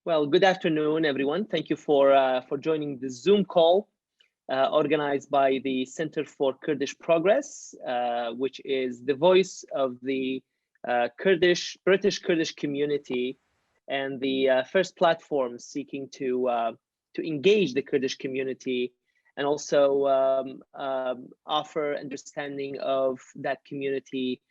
Well, good afternoon, everyone. Thank you for joining the Zoom call organized by the Center for Kurdish Progress, which is the voice of the British Kurdish community and the first platform seeking to engage the Kurdish community and also offer understanding of that community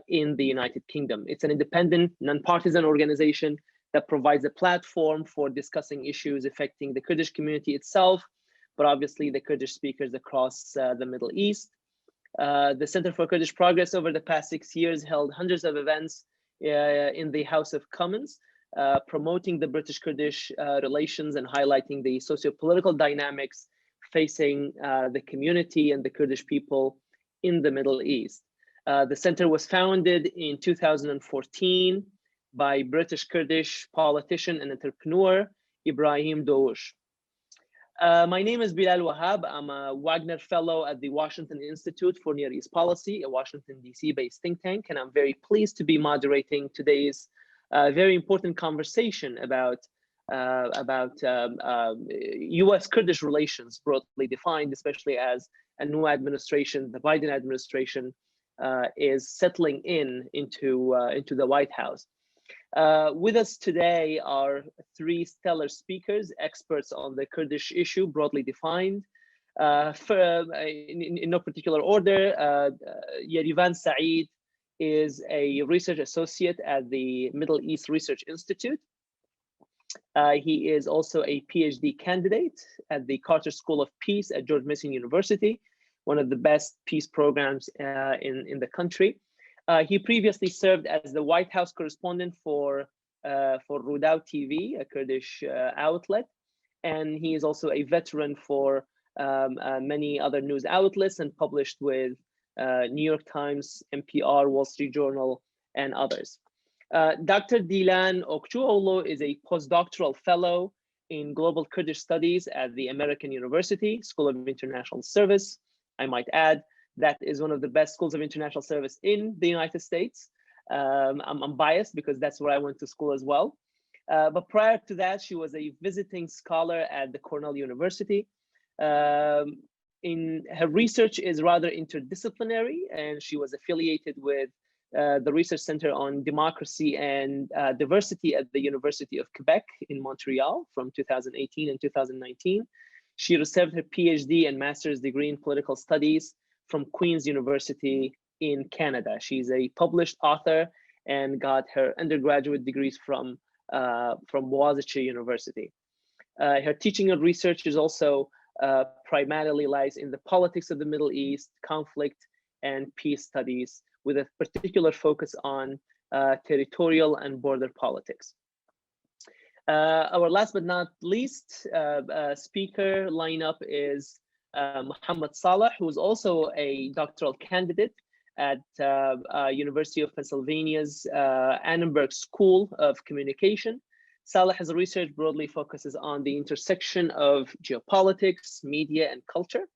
in the United Kingdom. It's an independent, nonpartisan organization that provides a platform for discussing issues affecting the Kurdish community itself, but obviously the Kurdish speakers across the Middle East. The Center for Kurdish Progress over the past 6 years held hundreds of events in the House of Commons, promoting the British-Kurdish relations and highlighting the socio-political dynamics facing the community and the Kurdish people in the Middle East. The center was founded in 2014 by British Kurdish politician and entrepreneur Ibrahim Doush. My name is Bilal Wahab. I'm a Wagner Fellow at the Washington Institute for Near East Policy, a Washington, D.C. based think tank, and I'm very pleased to be moderating today's very important conversation about U.S. Kurdish relations, broadly defined, especially as a new administration, the Biden administration, is settling into the White House. With us today are three stellar speakers, experts on the Kurdish issue, broadly defined. In no particular order, Yerivan Saeed is a research associate at the Middle East Research Institute. He is also a PhD candidate at the Carter School of Peace at George Mason University, one of the best peace programs in the country. He previously served as the White House correspondent for Rudaw TV, a Kurdish outlet, and he is also a veteran for many other news outlets and published with New York Times, NPR, Wall Street Journal, and others. Dr. Dilan Okçuoğlu is a postdoctoral fellow in Global Kurdish Studies at the American University School of International Service. I might add, that is one of the best schools of international service in the United States. I'm biased because that's where I went to school as well. But prior to that, she was a visiting scholar at the Cornell University. Her research is rather interdisciplinary, and she was affiliated with the Research Center on Democracy and Diversity at the University of Quebec in Montreal from 2018 and 2019. She received her PhD and master's degree in political studies from Queen's University in Canada. She's a published author and got her undergraduate degrees from Boğaziçi University. Her teaching and research is also primarily lies in the politics of the Middle East, conflict, and peace studies, with a particular focus on territorial and border politics. Our last but not least speaker lineup is Muhammad Salla, who is also a doctoral candidate at University of Pennsylvania's Annenberg School of Communication. Salah's research broadly focuses on the intersection of geopolitics, media, and culture,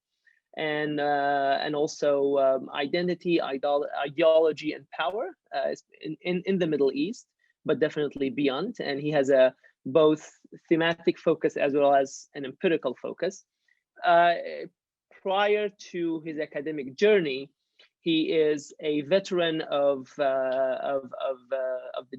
and also identity, ideology, and power in the Middle East, but definitely beyond. And he has a both thematic focus as well as an empirical focus. Prior to his academic journey, he is a veteran of the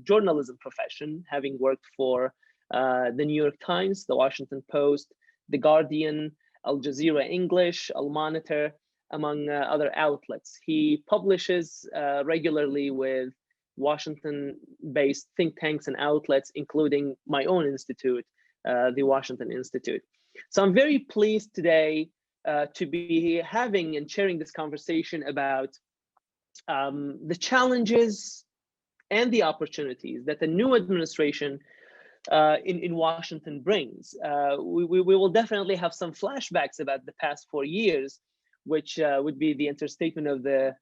journalism profession, having worked for the New York Times, the Washington Post, The Guardian, Al Jazeera English, Al Monitor, among other outlets. He publishes regularly with Washington-based think tanks and outlets, including my own institute, the Washington Institute. So I'm very pleased today to be having and sharing this conversation about the challenges and the opportunities that the new administration in Washington brings. We will definitely have some flashbacks about the past 4 years, which would be the understatement of the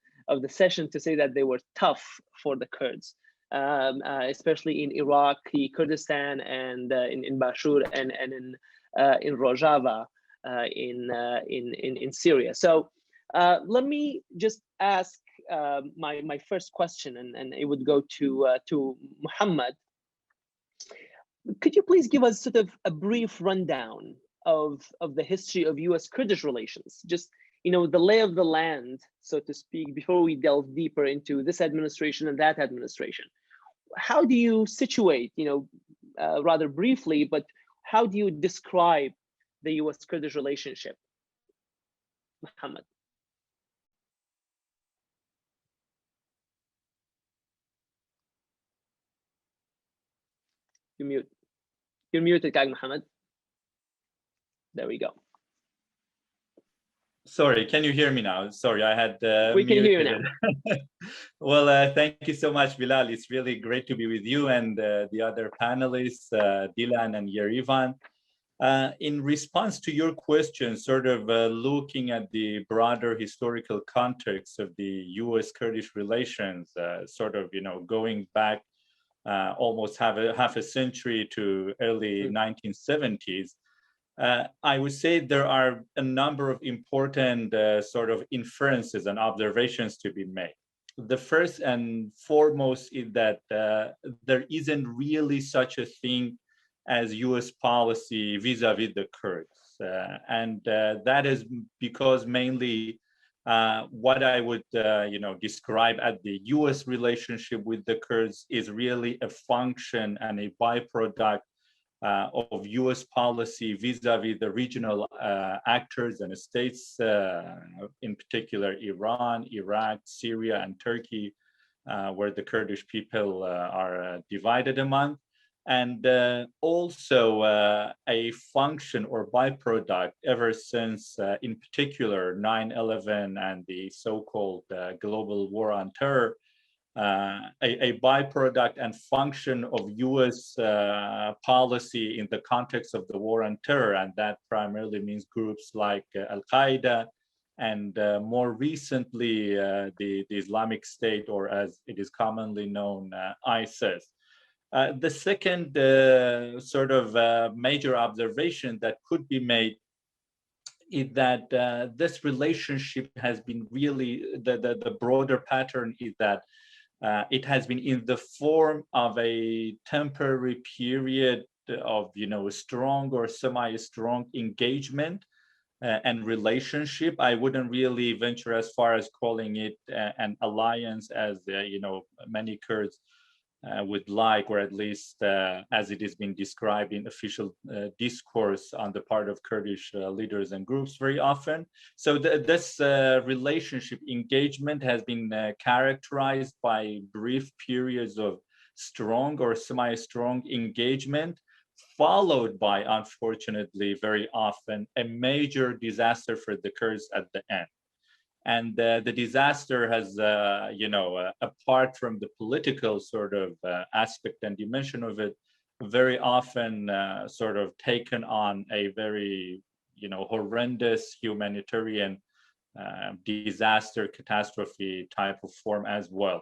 session to say that they were tough for the Kurds, especially in Iraq, Kurdistan, and in Bashur, and in Rojava. In Syria. So let me just ask my first question, and it would go to Muhammad. Could you please give us sort of a brief rundown of the history of U.S.-Kurdish relations? Just, the lay of the land, so to speak, before we delve deeper into this administration and that administration. How do you situate, rather briefly, but how do you describe the U.S.-Kurdish relationship? Muhammad. You're muted, Kag Muhammad. There we go. Sorry, can you hear me now? Sorry, I had we can hear you now. Well, thank you so much, Bilal. It's really great to be with you and the other panelists, Dilan and Yerivan. In response to your question, sort of looking at the broader historical context of the U.S.-Kurdish relations, sort of, going back almost half a century to early 1970s, I would say there are a number of important sort of inferences and observations to be made. The first and foremost is that there isn't really such a thing as U.S. policy vis-a-vis the Kurds. And that is because mainly what I would describe as the U.S. relationship with the Kurds is really a function and a byproduct of U.S. policy vis-a-vis the regional actors and states, in particular Iran, Iraq, Syria, and Turkey, where the Kurdish people are divided among. And also a function or byproduct ever since, in particular, 9/11 and the so-called global war on terror, a byproduct and function of U.S. Policy in the context of the war on terror. And that primarily means groups like Al-Qaeda and more recently, the Islamic State, or as it is commonly known, ISIS. The second sort of major observation that could be made is that this relationship has been really, the broader pattern is that it has been in the form of a temporary period of, strong or semi-strong engagement and relationship. I wouldn't really venture as far as calling it an alliance, as many Kurds would like, or at least as it has been described in official discourse on the part of Kurdish leaders and groups very often. So this relationship engagement has been characterized by brief periods of strong or semi-strong engagement, followed by, unfortunately, very often a major disaster for the Kurds at the end. And the disaster has, apart from the political sort of aspect and dimension of it, very often sort of taken on a very, horrendous humanitarian disaster, catastrophe type of form as well.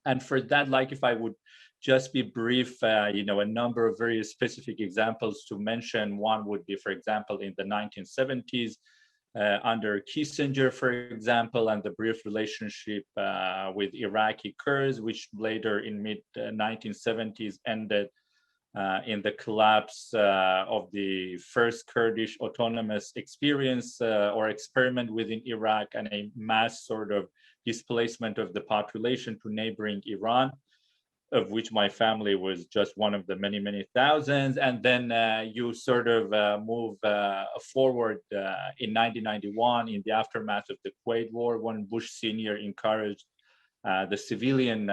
And for that, like if I would just be brief, a number of very specific examples to mention. One would be, for example, in the 1970s, under Kissinger, for example, and the brief relationship with Iraqi Kurds, which later in mid-1970s ended in the collapse of the first Kurdish autonomous experience or experiment within Iraq, and a mass sort of displacement of the population to neighboring Iran, of which my family was just one of the many, many thousands. And then you sort of move forward in 1991 in the aftermath of the Kuwait War, when Bush Sr. encouraged the civilian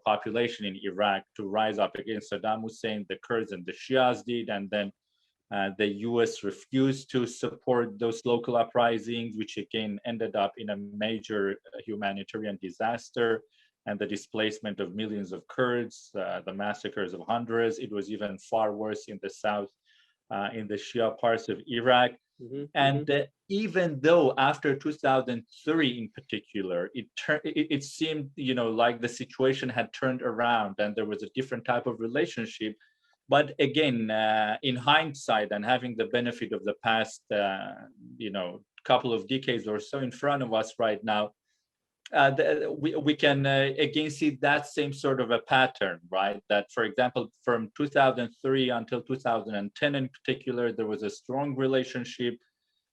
population in Iraq to rise up against Saddam Hussein. The Kurds and the Shias did, and then the US refused to support those local uprisings, which again ended up in a major humanitarian disaster and the displacement of millions of Kurds, the massacres of hundreds. It was even far worse in the south, in the Shia parts of Iraq. And even though after 2003 in particular, it seemed, like the situation had turned around and there was a different type of relationship. But again, in hindsight and having the benefit of the past, couple of decades or so in front of us right now, we can again see that same sort of a pattern, right? That, for example, from 2003 until 2010 in particular, there was a strong relationship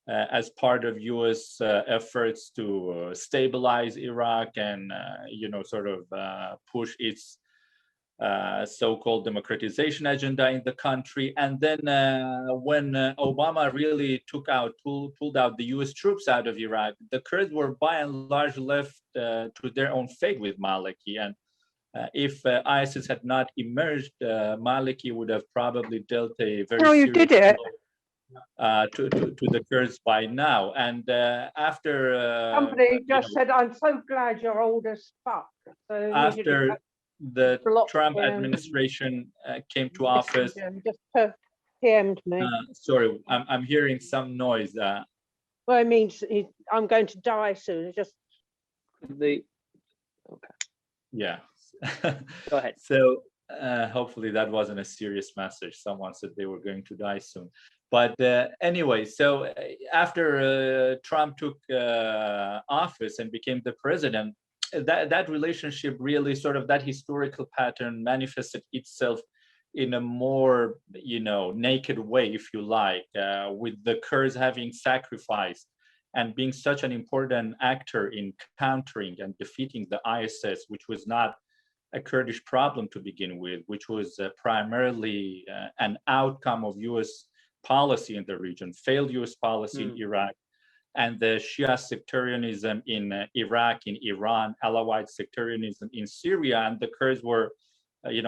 as part of U.S. Efforts to stabilize Iraq and, sort of push its so-called democratization agenda in the country. And then when Obama really pulled out the US troops out of Iraq, the Kurds were by and large left to their own fate with Maliki. And if ISIS had not emerged, Maliki would have probably dealt a very serious blow to the Kurds by now. And after somebody just said, "I'm so glad you're old as fuck." So after the Trump administration came to office. Just PM'd me. Sorry, I'm hearing some noise. Well, it means I'm going to die soon. It's just okay. Yeah. Go ahead. So hopefully that wasn't a serious message. Someone said they were going to die soon. But anyway, so after Trump took office and became the president, that relationship really sort of, that historical pattern manifested itself in a more, naked way, if you like, with the Kurds having sacrificed and being such an important actor in countering and defeating the ISIS, which was not a Kurdish problem to begin with, which was primarily an outcome of US policy in the region, failed US policy in Iraq, and the Shia sectarianism in Iraq, in Iran, Alawite sectarianism in Syria. And the Kurds were,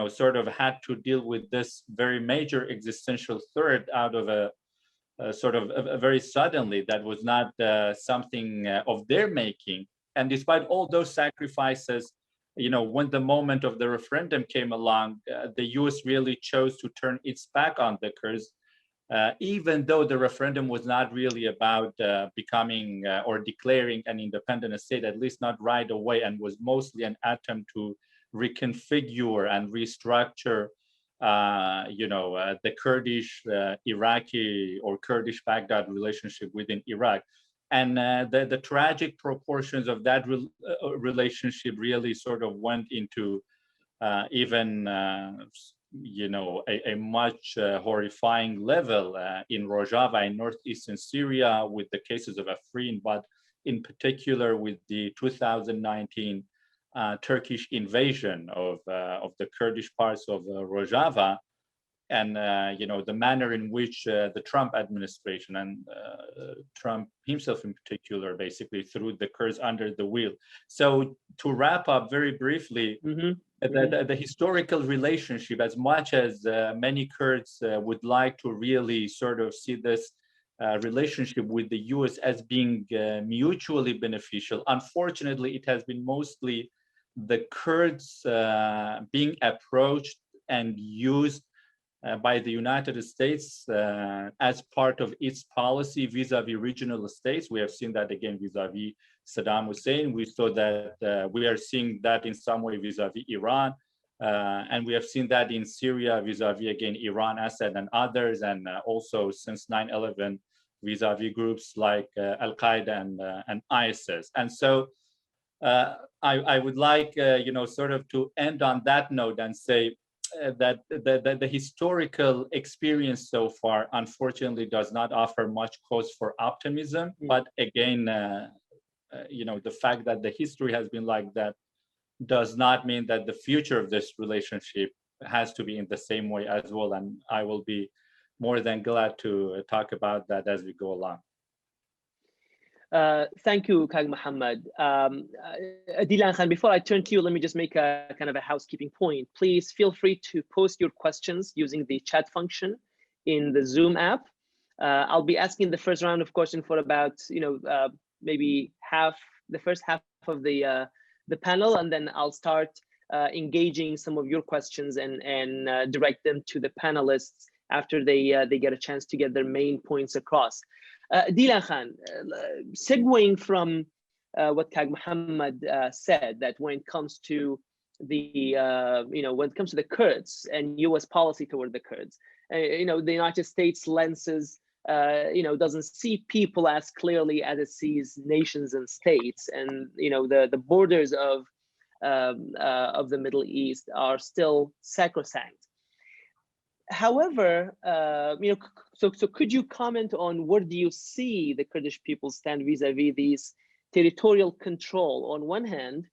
sort of had to deal with this very major existential threat out of a very suddenly, that was not something of their making. And despite all those sacrifices, when the moment of the referendum came along, the US really chose to turn its back on the Kurds, even though the referendum was not really about becoming or declaring an independent state, at least not right away, and was mostly an attempt to reconfigure and restructure, the Kurdish Iraqi or Kurdish Baghdad relationship within Iraq. And the tragic proportions of that relationship really sort of went into even a much horrifying level in Rojava in northeastern Syria, with the cases of Afrin, but in particular with the 2019 Turkish invasion of the Kurdish parts of Rojava, and the manner in which the Trump administration and Trump himself in particular basically threw the Kurds under the wheel. So to wrap up very briefly, the historical relationship, as much as many Kurds would like to really sort of see this relationship with the US as being mutually beneficial, unfortunately, it has been mostly the Kurds being approached and used by the United States as part of its policy vis-a-vis regional states. We have seen that again vis-a-vis Saddam Hussein. We saw that we are seeing that in some way vis-a-vis Iran. And we have seen that in Syria vis-a-vis, again, Iran, Assad, and others. And also since 9/11 vis-a-vis groups like Al-Qaeda and ISIS. And so I would like, sort of to end on that note and say, that the historical experience so far, unfortunately, does not offer much cause for optimism. But again, the fact that the history has been like that does not mean that the future of this relationship has to be in the same way as well. And I will be more than glad to talk about that as we go along. Thank you, Kag Mohammed. Dilan Khan, before I turn to you, let me just make a kind of a housekeeping point. Please feel free to post your questions using the chat function in the Zoom app. I'll be asking the first round of questions for about, maybe the first half of the panel, and then I'll start engaging some of your questions and direct them to the panelists after they get a chance to get their main points across. Dilan Khan, segueing from what Kag Mohammed said, that when it comes to the when it comes to the Kurds and U.S. policy toward the Kurds, the United States lenses doesn't see people as clearly as it sees nations and states, and the borders of the Middle East are still sacrosanct. However, so could you comment on where do you see the Kurdish people stand vis-a-vis these territorial control on one hand,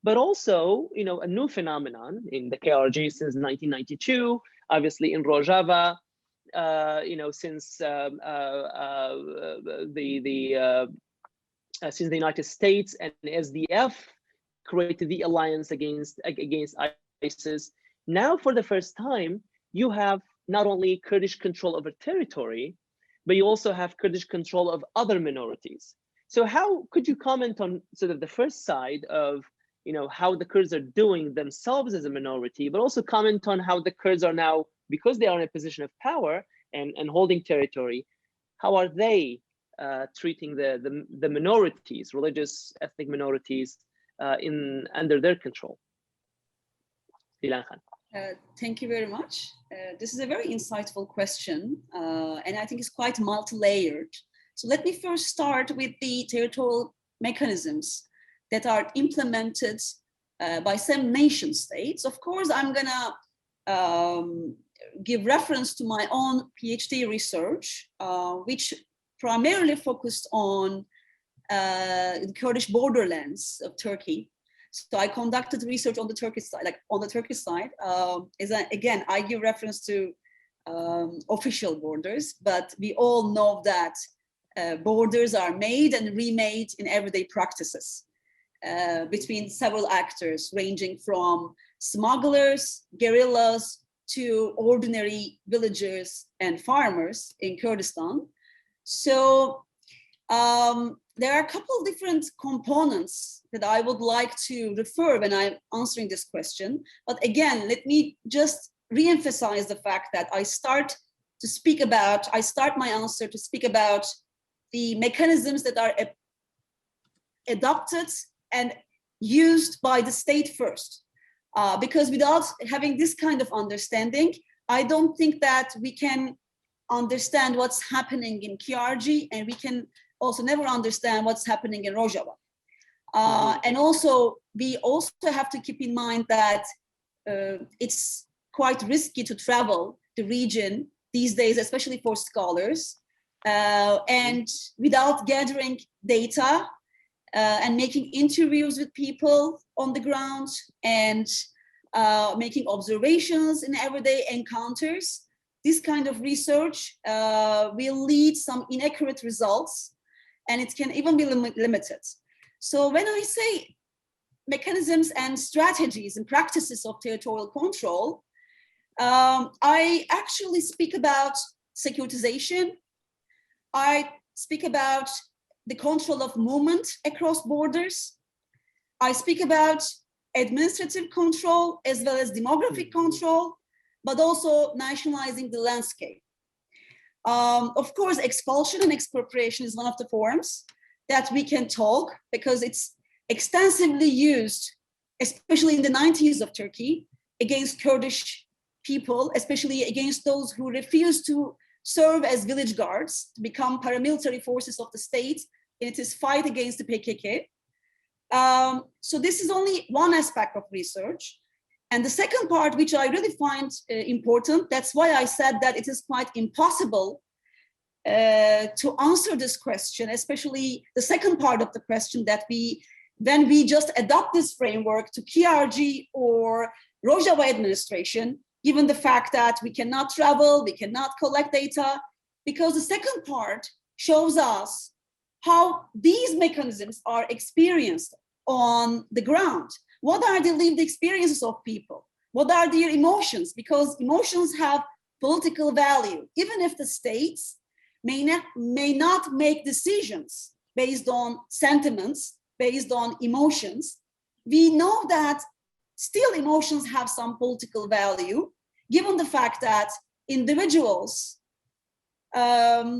but also a new phenomenon in the KRG since 1992, obviously in Rojava, since since the United States and SDF created the alliance against ISIS. Now, for the first time, you have not only Kurdish control over territory, but you also have Kurdish control of other minorities. So how could you comment on sort of the first side of how the Kurds are doing themselves as a minority, but also comment on how the Kurds are now, because they are in a position of power and holding territory, how are they treating the minorities, religious, ethnic minorities under their control? Dilan Khan. Thank you very much. This is a very insightful question, and I think it's quite multi-layered. So let me first start with the territorial mechanisms that are implemented by some nation states. Of course, I'm gonna give reference to my own PhD research, which primarily focused on the Kurdish borderlands of Turkey. So I conducted research on the Turkish side, again, I give reference to official borders, but we all know that borders are made and remade in everyday practices between several actors, ranging from smugglers, guerrillas, to ordinary villagers and farmers in Kurdistan. So there are a couple of different components that I would like to refer when I'm answering this question. But again, let me just re-emphasize the fact that I start my answer to speak about the mechanisms that are adopted and used by the state first. Because without having this kind of understanding, I don't think that we can understand what's happening in KRG, and we can also never understand what's happening in Rojava. And also, we also have to keep in mind that it's quite risky to travel the region these days, especially for scholars, and without gathering data and making interviews with people on the ground and making observations in everyday encounters. This kind of research will lead some inaccurate results, and it can even be limited. So when I say mechanisms and strategies and practices of territorial control, I actually speak about securitization. I speak about the control of movement across borders. I speak about administrative control as well as demographic control, but also nationalizing the landscape. Of course, expulsion and expropriation is one of the forms that we can talk, because it's extensively used, especially in the 90s of Turkey, against Kurdish people, especially against those who refuse to serve as village guards, to become paramilitary forces of the state in its fight against the PKK. So this is only one aspect of research. And the second part, which I really find important, that's why I said that it is quite impossible to answer this question, especially the second part of the question, that when we just adopt this framework to KRG or Rojava administration, given the fact that we cannot travel, we cannot collect data, because the second part shows us how these mechanisms are experienced on the ground. What are the lived experiences of people? What are their emotions? Because emotions have political value. Even if the states may not make decisions based on sentiments, based on emotions, we know that still emotions have some political value, given the fact that individuals can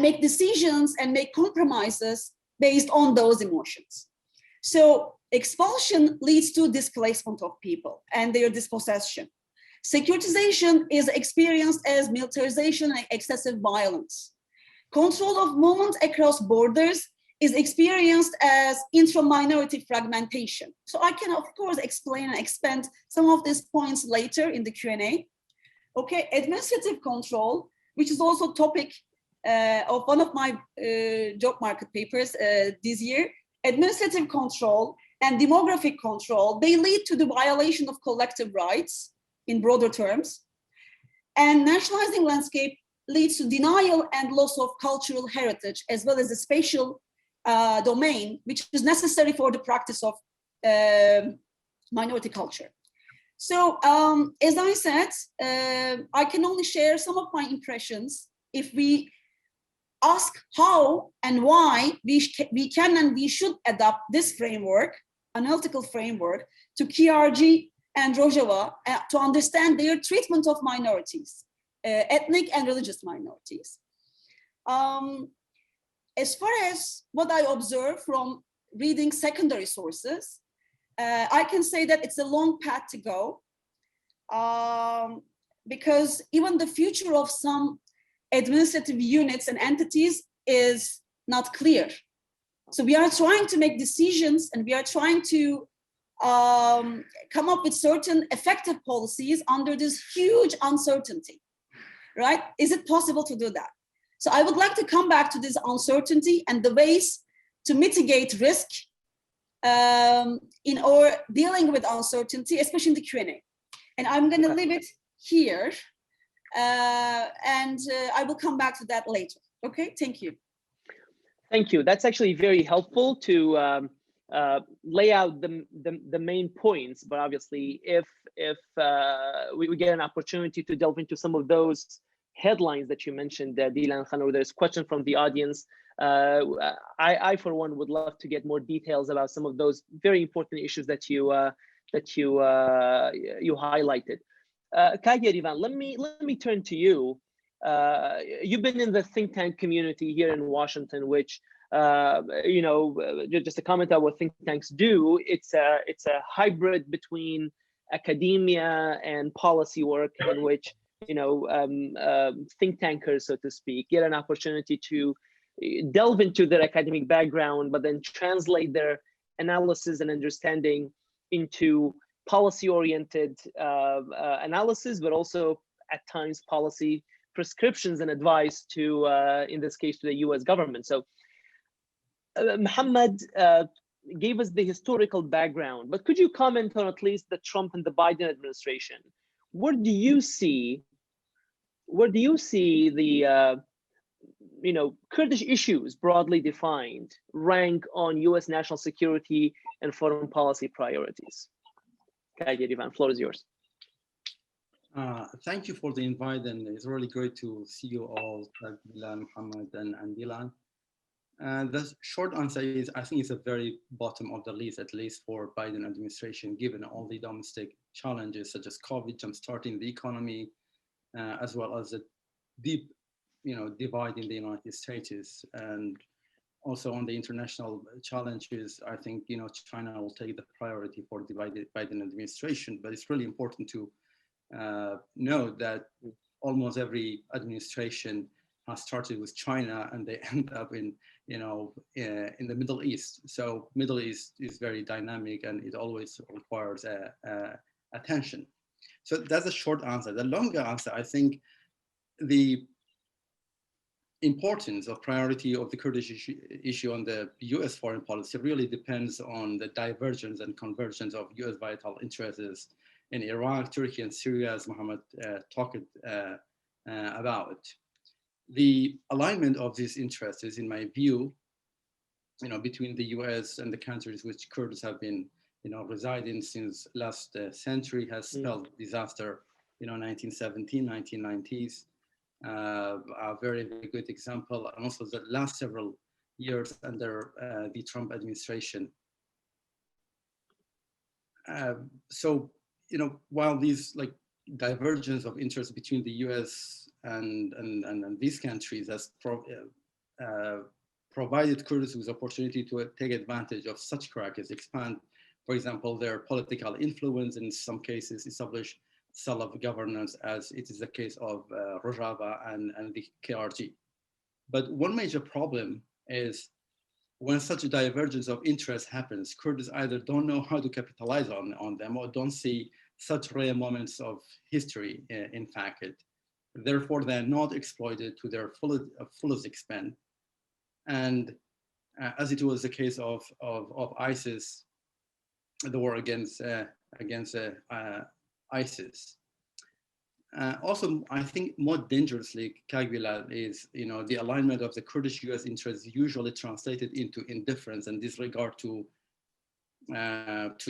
make decisions and make compromises based on those emotions. So expulsion leads to displacement of people and their dispossession. Securitization is experienced as militarization and excessive violence. Control of movement across borders is experienced as intra-minority fragmentation. So I can, of course, explain and expand some of these points later in the Q&A. Okay, administrative control, which is also topic of one of my job market papers this year. Administrative control and demographic control, they lead to the violation of collective rights in broader terms. And nationalizing landscape leads to denial and loss of cultural heritage, as well as the spatial domain, which is necessary for the practice of minority culture. So as I said, I can only share some of my impressions if we ask how and why we can and we should adopt this framework, analytical framework, to KRG and Rojava to understand their treatment of minorities, ethnic and religious minorities. As far as what I observe from reading secondary sources, I can say that it's a long path to go, because even the future of some administrative units and entities is not clear. So we are trying to make decisions and we are trying to come up with certain effective policies under this huge uncertainty, right? Is it possible to do that? So I would like to come back to this uncertainty and the ways to mitigate risk in or dealing with uncertainty, especially in the Q&A. And I'm going to leave it here, and I will come back to that later. Okay, thank you. Thank you. That's actually very helpful to lay out the main points. But obviously, if we get an opportunity to delve into some of those headlines that you mentioned, Dilan Khan, or there's a question from the audience, I for one would love to get more details about some of those very important issues that you highlighted. Yerivan, let me turn to you. You've been in the think tank community here in Washington, which you know, just to comment on what think tanks do, it's a hybrid between academia and policy work, in which, you know, think tankers, so to speak, get an opportunity to delve into their academic background, but then translate their analysis and understanding into policy-oriented analysis, but also at times policy prescriptions and advice to, in this case, to the US government. So Mohammed gave us the historical background, but could you comment on at least the Trump and the Biden administration? Where do you see the you know, Kurdish issues broadly defined rank on US national security and foreign policy priorities? Yerivan, floor is yours. Thank you for the invite, and it's really great to see you all, Bilal, Mohammed, and Dilan. The short answer is, I think it's a very bottom of the list, at least for Biden administration, given all the domestic challenges such as COVID, jumpstarting the economy, as well as the deep, you know, divide in the United States, and also on the international challenges. I think, you know, China will take the priority for the Biden administration, but it's really important to note that almost every administration has started with China and they end up in, you know, in the Middle East. So Middle East is very dynamic and it always requires attention. So that's a short answer. The longer answer, I think the importance of priority of the Kurdish issue on the US foreign policy really depends on the divergence and convergence of US vital interests in Iraq, Turkey, and Syria, as Mohammed talked about. The alignment of these interests is, in my view, you know, between the US and the countries which Kurds have been, you know, residing since last century has spelled disaster, you know, 1917, 1990s. A very, very good example, and also the last several years under the Trump administration. So, you know, while these like divergence of interest between the US and these countries has provided Kurds with opportunity to take advantage of such crises, expand, for example, their political influence, in some cases establish Salla governance, as it is the case of Rojava and the KRG. But one major problem is when such a divergence of interest happens, Kurds either don't know how to capitalize on them or don't see such rare moments of history in fact. Therefore, they're not exploited to their fullest extent. And as it was the case of ISIS, the war against ISIS. Also, I think more dangerously, Bilal, is the alignment of the Kurdish U.S. interests usually translated into indifference and disregard to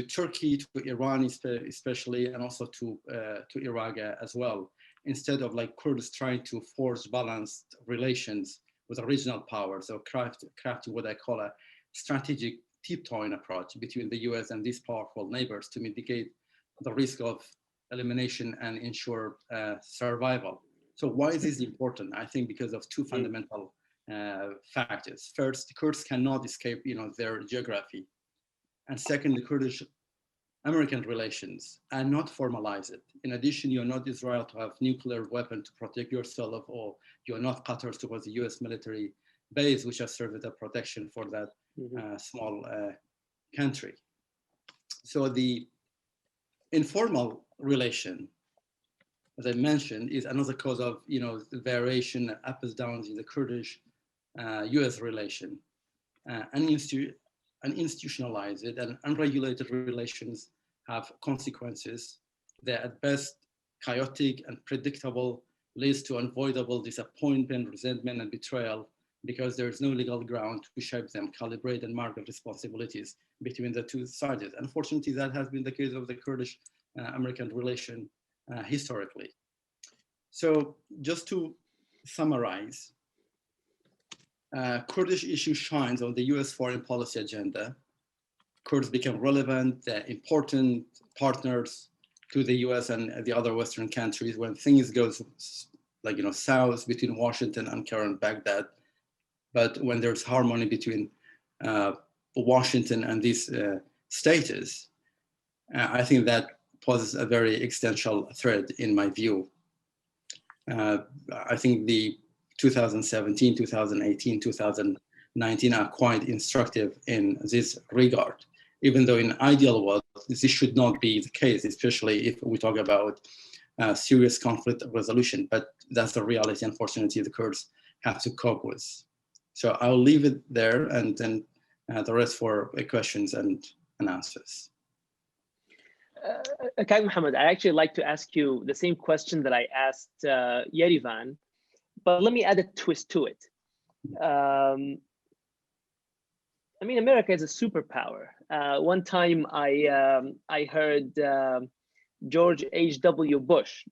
Turkey, to Iran especially, and also to Iraq as well. Instead of like Kurds trying to forge balanced relations with regional powers, or crafting what I call a strategic tiptoeing approach between the U.S. and these powerful neighbors to mitigate the risk of elimination and ensure survival. So why is this important? I think because of two fundamental factors. First, the Kurds cannot escape their geography. And second, the Kurdish-American relations are not formalized. In addition, you're not Israel to have nuclear weapon to protect yourself, or you're not Qatar to have the US military base, which has served as a protection for that small country. So the informal relation, as I mentioned, is another cause of the variation, ups and downs in the Kurdish-US relation. Uninstitutionalized and unregulated relations have consequences. They're at best chaotic and predictable, leads to unavoidable disappointment, resentment, and betrayal because there is no legal ground to shape them, calibrate, and mark the responsibilities between the two sides. Unfortunately, that has been the case of the Kurdish-American relation historically. So just to summarize, Kurdish issue shines on the US foreign policy agenda. Kurds become relevant, important partners to the US and the other Western countries when things go south between Washington, Ankara, and Baghdad. But when there's harmony between Washington and these states, I think that poses a very existential threat in my view. I think the 2017, 2018, 2019 are quite instructive in this regard, even though in ideal world, this should not be the case, especially if we talk about serious conflict resolution, but that's the reality, unfortunately, the Kurds have to cope with. So I'll leave it there and then the rest for questions and answers. Okay, Mohammed, I actually like to ask you the same question that I asked Yerivan, but let me add a twist to it. I mean, America is a superpower. One time I heard George H.W. Bush,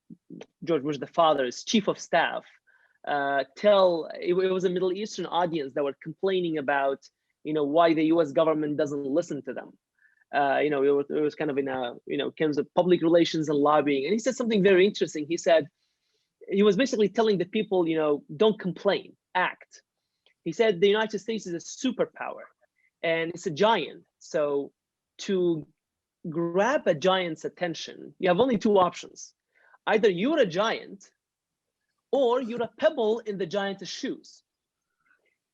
the father's chief of staff, it was a Middle Eastern audience that were complaining about, why the U.S. government doesn't listen to them. It was kind of in terms of public relations and lobbying. And he said something very interesting. He said, he was basically telling the people, don't complain, act. He said the United States is a superpower and it's a giant. So to grab a giant's attention, you have only two options. Either you're a giant or you're a pebble in the giant's shoes.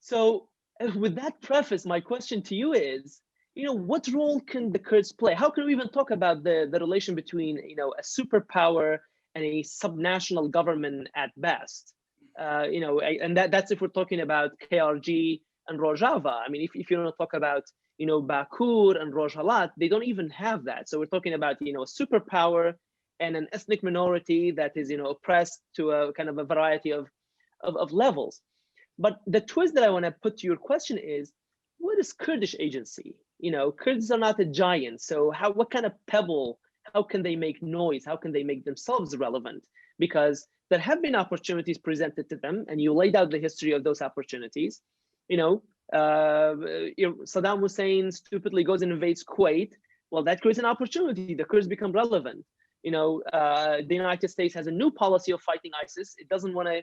So with that preface, my question to you is, what role can the Kurds play? How can we even talk about the relation between, a superpower and a subnational government at best? And that's if we're talking about KRG and Rojava. I mean, if you want to talk about, Bakur and Rojava, they don't even have that. So we're talking about, a superpower and an ethnic minority that is, oppressed to a kind of a variety of levels. But the twist that I want to put to your question is, what is Kurdish agency? Kurds are not a giant. So what kind of pebble, how can they make noise? How can they make themselves relevant? Because there have been opportunities presented to them, and you laid out the history of those opportunities. Saddam Hussein stupidly goes and invades Kuwait. Well, that creates an opportunity. The Kurds become relevant. The United States has a new policy of fighting ISIS. It doesn't want to,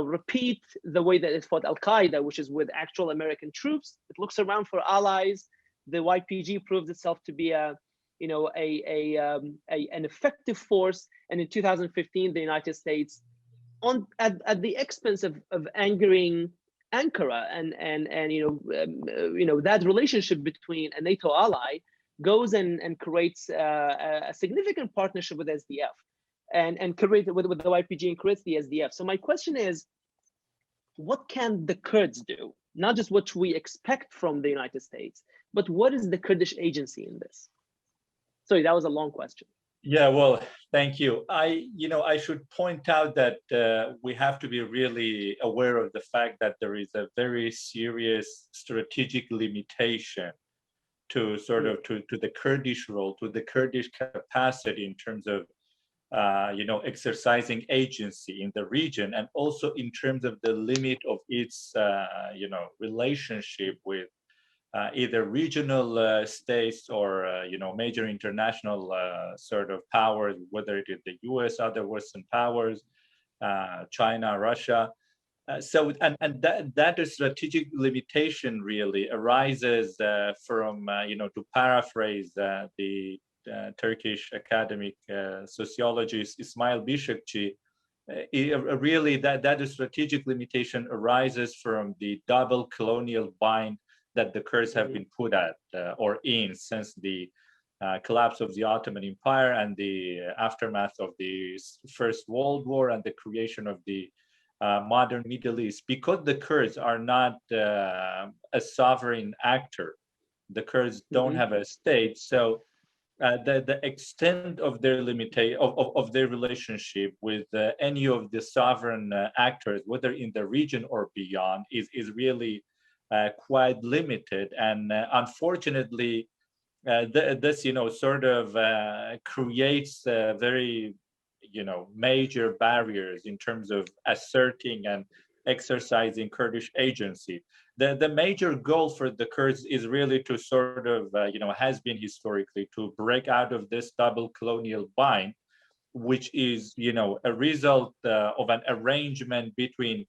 repeat the way that it fought Al-Qaeda, which is with actual American troops. It looks around for allies. The YPG proved itself to be a an effective force. And in 2015, the United States, at the expense of angering Ankara and that relationship between a NATO ally, goes and creates a significant partnership with SDF and create with the YPG and creates the SDF. So my question is, what can the Kurds do? Not just what we expect from the United States, but what is the Kurdish agency in this? Sorry, that was a long question. Yeah, well, thank you. I should point out that we have to be really aware of the fact that there is a very serious strategic limitation to to the Kurdish role, to the Kurdish capacity in terms of exercising agency in the region, and also in terms of the limit of its relationship with either regional states or major international sort of powers, whether it is the US, other Western powers, China, Russia. That strategic limitation really arises from to paraphrase the Turkish academic sociologist Ismail Bishakci, really that strategic limitation arises from the double colonial bind that the Kurds have been put at or in since the collapse of the Ottoman Empire and the aftermath of the First World War and the creation of the modern Middle East. Because the Kurds are not a sovereign actor, the Kurds don't have a state, so the extent of their of their relationship with any of the sovereign actors, whether in the region or beyond, is really quite limited. And unfortunately, this creates very major barriers in terms of asserting and exercising Kurdish agency. The major goal for the Kurds is really to has been historically to break out of this double colonial bind, which is a result of an arrangement between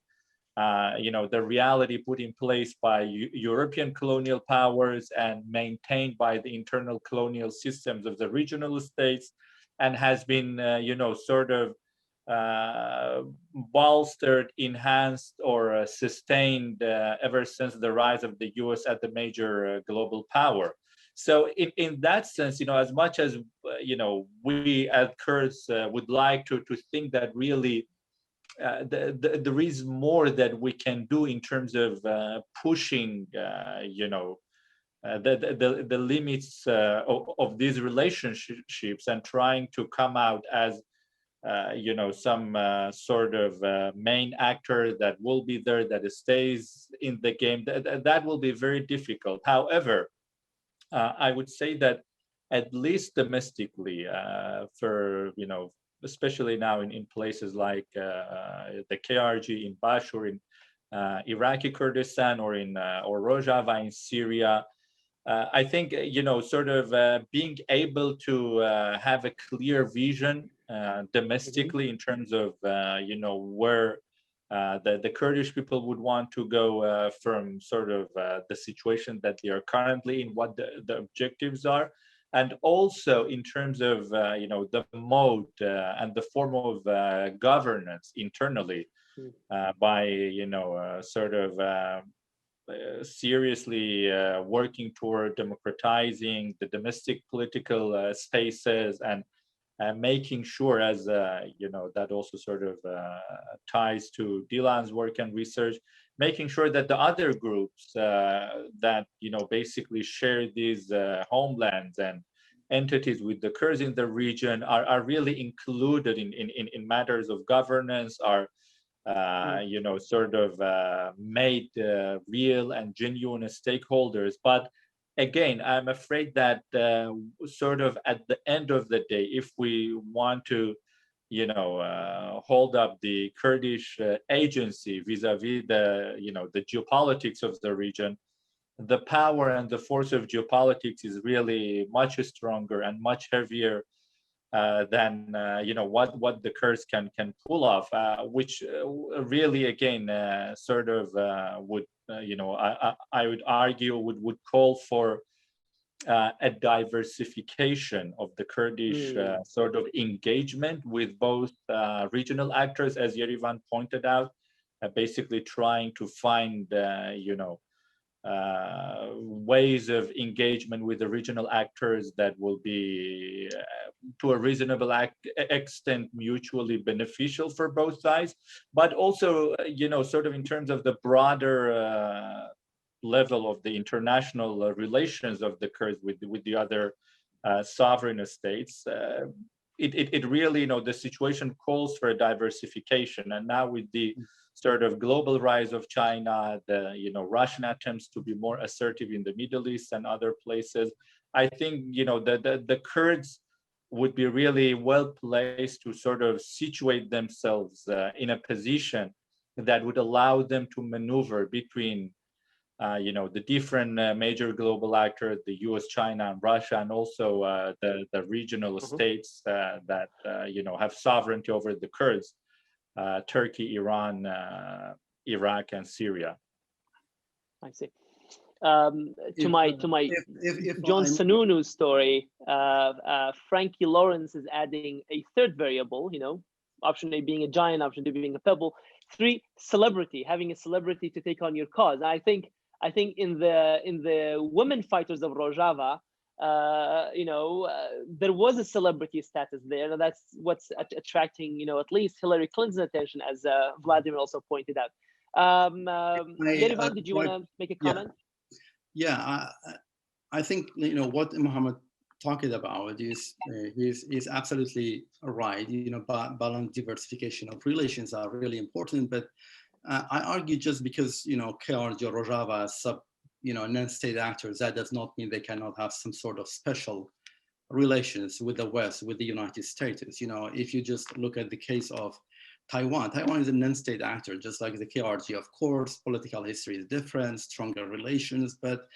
the reality put in place by European colonial powers and maintained by the internal colonial systems of the regional states, and has been bolstered, enhanced, or sustained ever since the rise of the US as the major global power. So in that sense, as much as we as Kurds would like to think that really there is more that we can do in terms of pushing the limits of these relationships and trying to come out as some sort of main actor that will be there, that stays in the game. That will be very difficult. However, I would say that at least domestically, for especially now in places like the KRG in Bash, or in Iraqi Kurdistan, or in or Rojava in Syria, I think being able to have a clear vision domestically in terms of where the Kurdish people would want to go from the situation that they are currently in, what the objectives are, and also in terms of the mode and the form of governance internally by seriously working toward democratizing the domestic political spaces, and making sure, as that also ties to Dilan's work and research, making sure that the other groups that basically share these homelands and entities with the Kurds in the region are really included in matters of governance, are made real and genuine stakeholders. But again, I'm afraid that at the end of the day, if we want to hold up the Kurdish agency vis-a-vis the geopolitics of the region, the power and the force of geopolitics is really much stronger and much heavier than what the Kurds can pull off, which really again would I would argue would call for a diversification of the Kurdish sort of engagement with both regional actors, as Yerivan pointed out, basically trying to find, ways of engagement with the regional actors that will be, to a reasonable extent, mutually beneficial for both sides, but also, sort of in terms of the broader level of the international relations of the Kurds with the other sovereign states. It really, the situation calls for a diversification, and now with the sort of global rise of China, the Russian attempts to be more assertive in the Middle East and other places, I think the Kurds would be really well placed to sort of situate themselves in a position that would allow them to maneuver between the different major global actors, the US, China, and Russia, and also the regional states that have sovereignty over the Kurds. Turkey, Iran, Iraq, and Syria. I see. To my John Sununu's story, Frankie Lawrence is adding a third variable. Option A being a giant, option 2 being a pebble. 3, celebrity, having a celebrity to take on your cause. I think in the women fighters of Rojava, there was a celebrity status there, and that's what's attracting, at least Hillary Clinton's attention, as Vladimir also pointed out. Yerivan, did you want to make a comment? Yeah, I think what Mohammed talked about is absolutely right. Balanced diversification of relations are really important, but I argue just because KRG or Rojava non-state actors, that does not mean they cannot have some sort of special relations with the West, with the United States. If you just look at the case of Taiwan is a non-state actor, just like the KRG. Of course, political history is different, stronger relations, but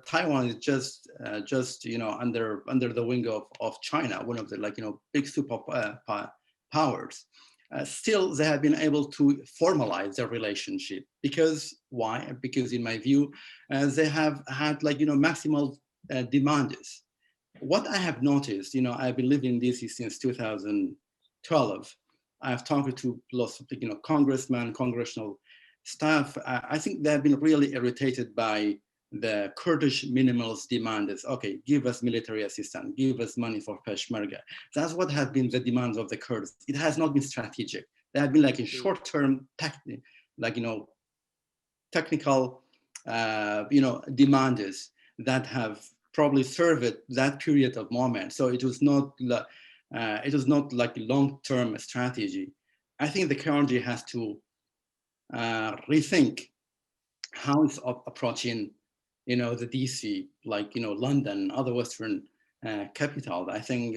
Taiwan is just under the wing of China, one of the big super powers. Still, they have been able to formalize their relationship because why? Because in my view, they have had maximal demands. What I have noticed, I've been living in DC since 2012. I've talked to lots of congressmen, congressional staff. I think they have been really irritated by the Kurdish minimalist demand is, okay, give us military assistance, give us money for Peshmerga. That's what have been the demands of the Kurds. It has not been strategic. They have been in short-term, technical, demands that have probably served that period of moment. So it was not like a long-term strategy. I think the KRG has to rethink how it's approaching the DC, London, other Western capital. I think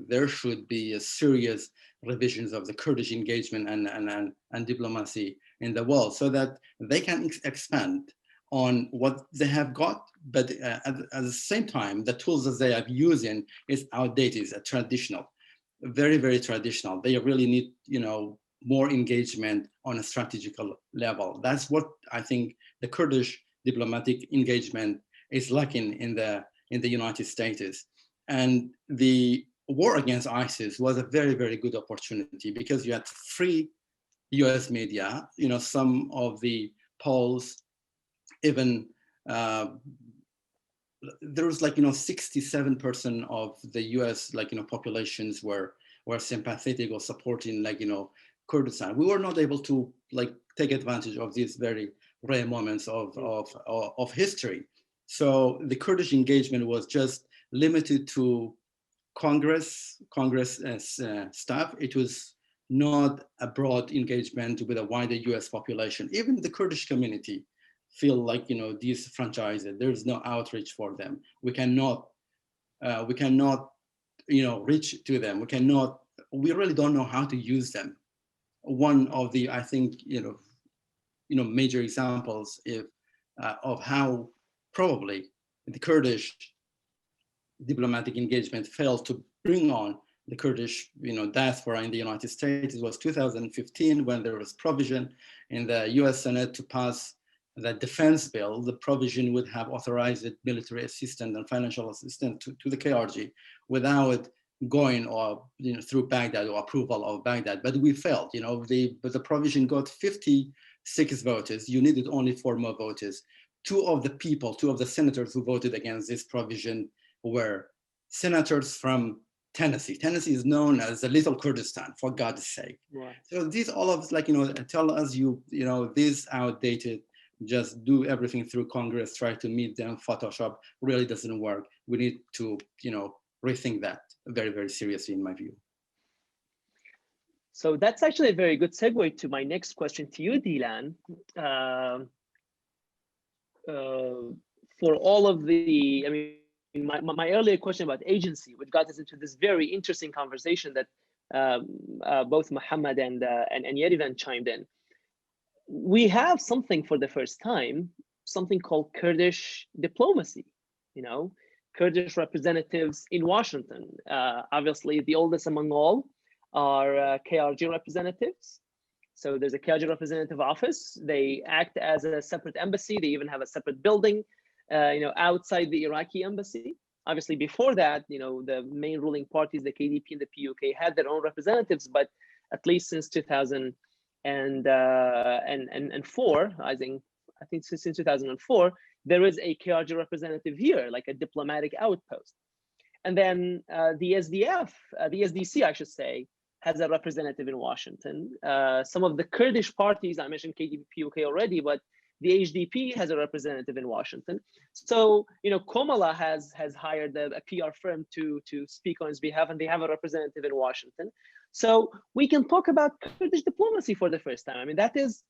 there should be a serious revisions of the Kurdish engagement and diplomacy in the world, so that they can expand on what they have got, but at the same time, the tools that they are using is outdated, traditional, very, very traditional. They really need, more engagement on a strategical level. That's what I think the Kurdish diplomatic engagement is lacking in the United States. And the war against ISIS was a very, very good opportunity because you had free US media, some of the polls, even there was 67% of the US populations were sympathetic or supporting Kurdistan. We were not able to take advantage of these very rare moments of history. So the Kurdish engagement was just limited to Congress staff. It was not a broad engagement with a wider US population. Even the Kurdish community feel disenfranchised. There's no outreach for them. We cannot reach to them. We really don't know how to use them. One of the, I think, major examples of how probably the Kurdish diplomatic engagement failed to bring on the Kurdish, diaspora in the United States. It was 2015 when there was provision in the US Senate to pass the defense bill, the provision would have authorized military assistance and financial assistance to the KRG without going or through Baghdad or approval of Baghdad. But we failed. But the provision got 56 voters. You needed only 4 more voters. Two of the senators who voted against this provision were senators from Tennessee. Tennessee is known as the little Kurdistan, for God's sake. Right. So these all of tell us this outdated, just do everything through Congress, try to meet them, Photoshop really doesn't work. We need to rethink that very, very seriously, in my view. So that's actually a very good segue to my next question to you, Dilan. For all of the, my earlier question about agency, which got us into this very interesting conversation that both Muhammad and Yerivan chimed in. We have something for the first time, something called Kurdish diplomacy, Kurdish representatives in Washington. Obviously, the oldest among all are KRG representatives. So there's a KRG representative office. They act as a separate embassy. They even have a separate building, outside the Iraqi embassy. Obviously, before that, the main ruling parties, the KDP and the PUK, had their own representatives, but at least since 2004, I think since 2004, there is a KRG representative here, like a diplomatic outpost. And then the SDC, I should say, has a representative in Washington. Some of the Kurdish parties, I mentioned KDP, PUK already, but the HDP has a representative in Washington. So, Komala has hired a PR firm to speak on his behalf, and they have a representative in Washington. So we can talk about Kurdish diplomacy for the first time. That is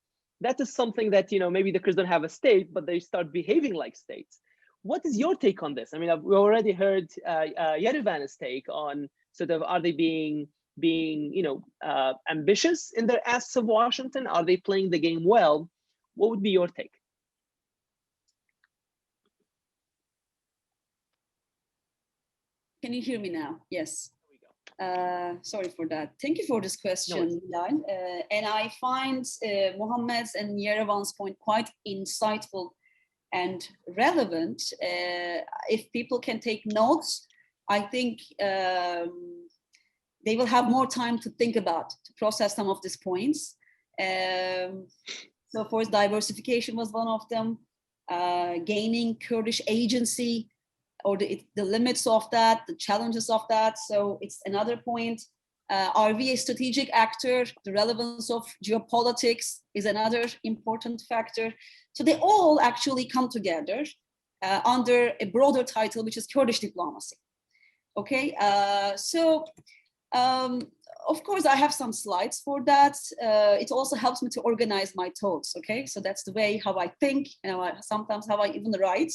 something that, maybe the Kurds don't have a state, but they start behaving like states. What is your take on this? We already heard Yerivan's take on sort of, are they being ambitious in their asks of Washington? Are they playing the game well? What would be your take? Can you hear me now? Yes. Sorry for that. Thank you for this question, Bilal. And I find Mohammed's and Yerivan's point quite insightful and relevant. If people can take notes, I think they will have more time to think about, to process some of these points. So of course, diversification was one of them, gaining Kurdish agency, or the limits of that, the challenges of that. So it's another point. Are we a strategic actor? The relevance of geopolitics is another important factor. So they all actually come together under a broader title, which is Kurdish diplomacy. Okay, of course, I have some slides for that. It also helps me to organize my thoughts, okay? So that's the way how I think, sometimes how I even write.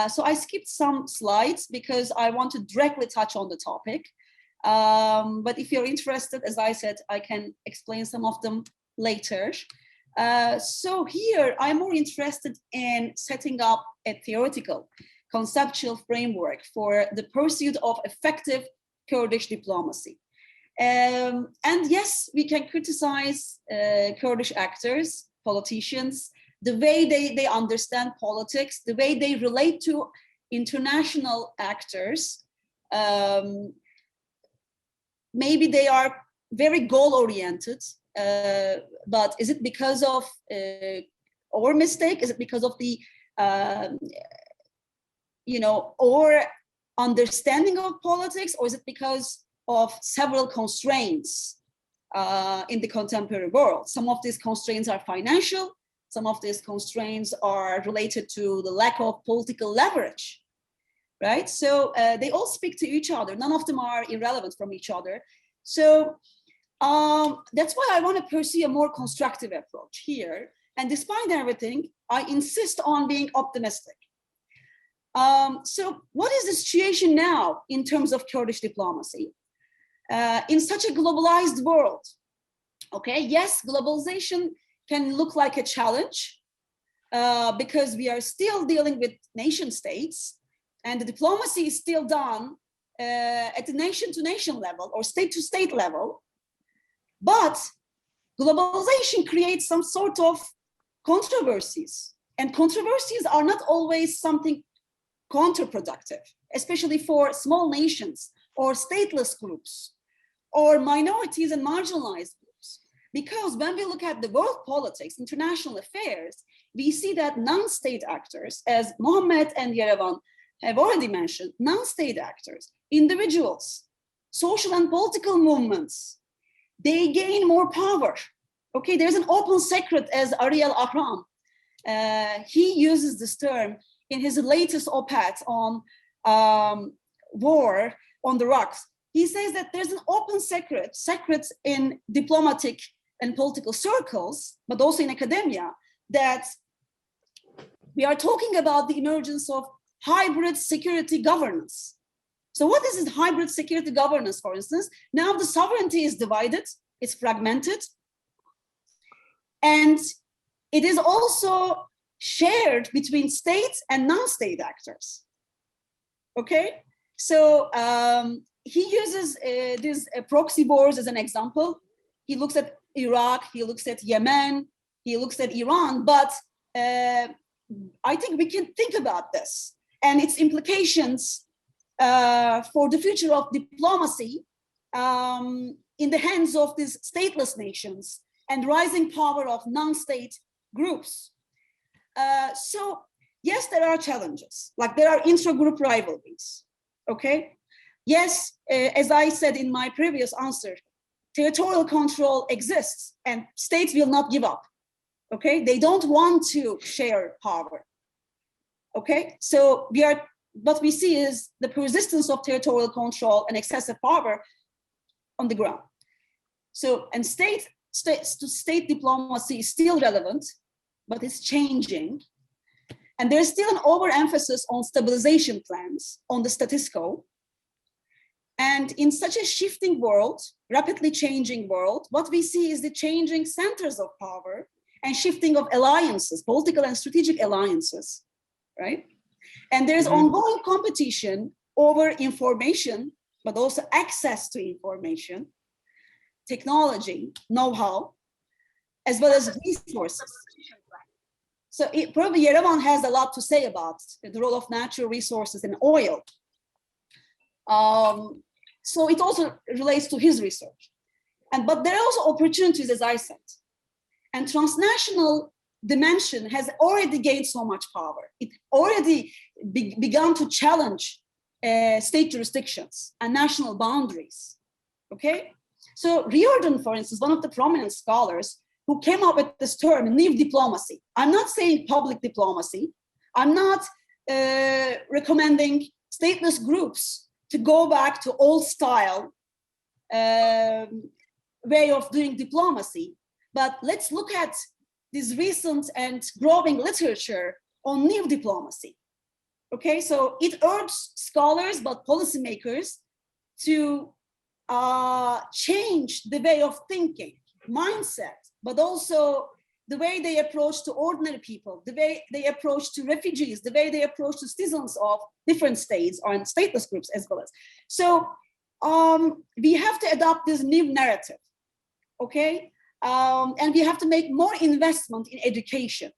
So I skipped some slides because I want to directly touch on the topic. But if you're interested, as I said, I can explain some of them later. So here, I'm more interested in setting up a theoretical, conceptual framework for the pursuit of effective Kurdish diplomacy. And yes, we can criticize Kurdish actors, politicians, the way they understand politics, the way they relate to international actors. Maybe they are very goal-oriented, but is it because of our mistake? Is it because of the, our understanding of politics, or is it because of several constraints in the contemporary world? Some of these constraints are financial. Some of these constraints are related to the lack of political leverage, right? So they all speak to each other. None of them are irrelevant from each other. So that's why I want to pursue a more constructive approach here. And despite everything, I insist on being optimistic. So what is the situation now in terms of Kurdish diplomacy? In such a globalized world, okay, yes, globalization can look like a challenge because we are still dealing with nation states, and the diplomacy is still done at the nation-to-nation level or state-to-state level. But globalization creates some sort of controversies. And controversies are not always something counterproductive, especially for small nations or stateless groups or minorities and marginalized groups. Because when we look at the world politics, international affairs, we see that non-state actors, as Mohammed and Yerevan have already mentioned, non-state actors, individuals, social and political movements, they gain more power. Okay, there's an open secret, as Ariel Ahram, he uses this term in his latest op-ed on war on the rocks. He says that there's an open secret in diplomatic and political circles, but also in academia, that we are talking about the emergence of hybrid security governance. So what is this hybrid security governance, for instance? Now the sovereignty is divided, it's fragmented, and it is also shared between states and non-state actors. Okay, so he uses these proxy wars as an example. He looks at Iraq, he looks at Yemen, he looks at Iran, but I think we can think about this and its implications for the future of diplomacy in the hands of these stateless nations and rising power of non-state groups. So yes, there are challenges, like there are intra-group rivalries, okay? Yes, as I said in my previous answer, territorial control exists and states will not give up, okay? They don't want to share power, okay? So what we see is the persistence of territorial control and excessive power on the ground. So, and state diplomacy is still relevant, but it's changing. And there's still an overemphasis on stabilization plans, on the status quo. And in such a shifting world, rapidly changing world, what we see is the changing centers of power and shifting of alliances, political and strategic alliances, right? And there's ongoing competition over information, but also access to information, technology, know-how, as well as resources. So probably Yerevan has a lot to say about the role of natural resources and oil. So it also relates to his research. But there are also opportunities, as I said. And transnational dimension has already gained so much power. It already began to challenge state jurisdictions and national boundaries, okay? So Riordan, for instance, one of the prominent scholars who came up with this term, new diplomacy. I'm not saying public diplomacy. I'm not recommending stateless groups to go back to old style way of doing diplomacy. But let's look at this recent and growing literature on new diplomacy. Okay, so it urges scholars, but policymakers to change the way of thinking, mindset, but also the way they approach to ordinary people, the way they approach to refugees, the way they approach to citizens of different states or stateless groups as well as. So we have to adopt this new narrative, okay? And we have to make more investment in education.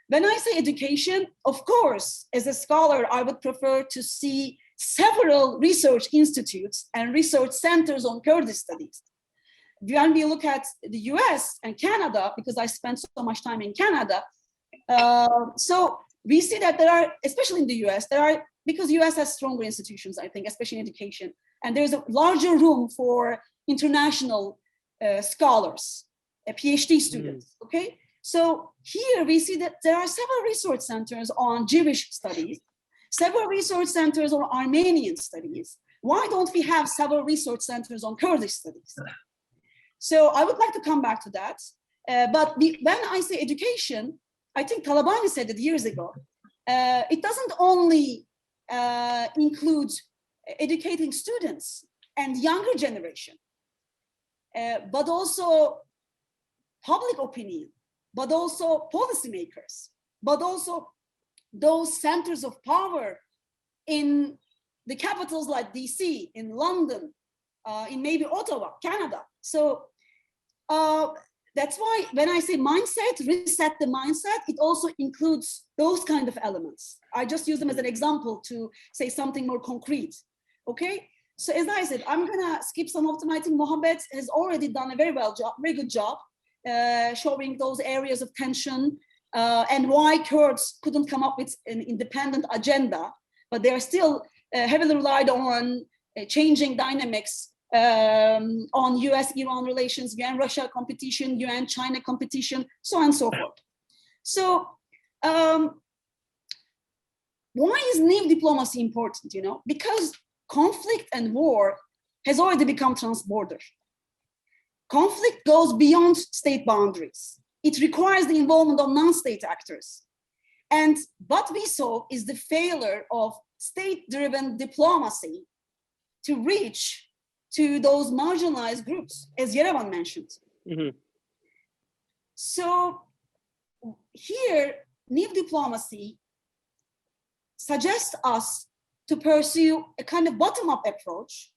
When I say education, of course, as a scholar, I would prefer to see several research institutes and research centers on Kurdish studies. When we look at the US and Canada, because I spent so much time in Canada, so we see that there are, especially in the US, because US has stronger institutions, I think, especially in education, and there's a larger room for international scholars, PhD students, okay? So here we see that there are several research centers on Jewish studies, several research centers on Armenian studies. Why don't we have several research centers on Kurdish studies? So I would like to come back to that. But when I say education, I think Talabani said it years ago, it doesn't only include educating students and younger generation, but also public opinion, but also policymakers, but also those centers of power in the capitals like DC, in London, in maybe Ottawa, Canada. So that's why when I say mindset, reset the mindset, it also includes those kind of elements. I just use them as an example to say something more concrete. Okay, so as I said, I'm gonna skip some of them. I think Mohammed has already done a very good job showing those areas of tension and why Kurds couldn't come up with an independent agenda, but they are still heavily relied on changing dynamics on US-Iran relations, UN-Russia competition, UN-China competition, so on and so forth. So why is new diplomacy important, you know? Because conflict and war has already become transborder. Conflict goes beyond state boundaries. It requires the involvement of non-state actors. And what we saw is the failure of state-driven diplomacy to reach to those marginalized groups, as Yerevan mentioned. Mm-hmm. So here, new diplomacy suggests us to pursue a kind of bottom-up approach,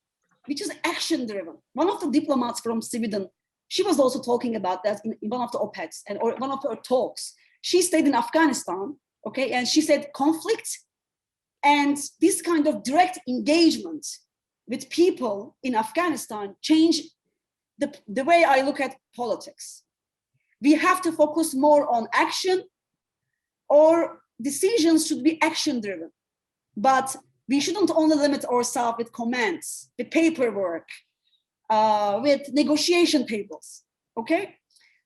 which is action-driven. One of the diplomats from Sweden, she was also talking about that in one of the op-eds or one of her talks. She stayed in Afghanistan, okay, and she said conflict and this kind of direct engagement with people in Afghanistan change the way I look at politics. We have to focus more on action, or decisions should be action-driven. But we shouldn't only limit ourselves with comments, with paperwork, with negotiation tables, okay?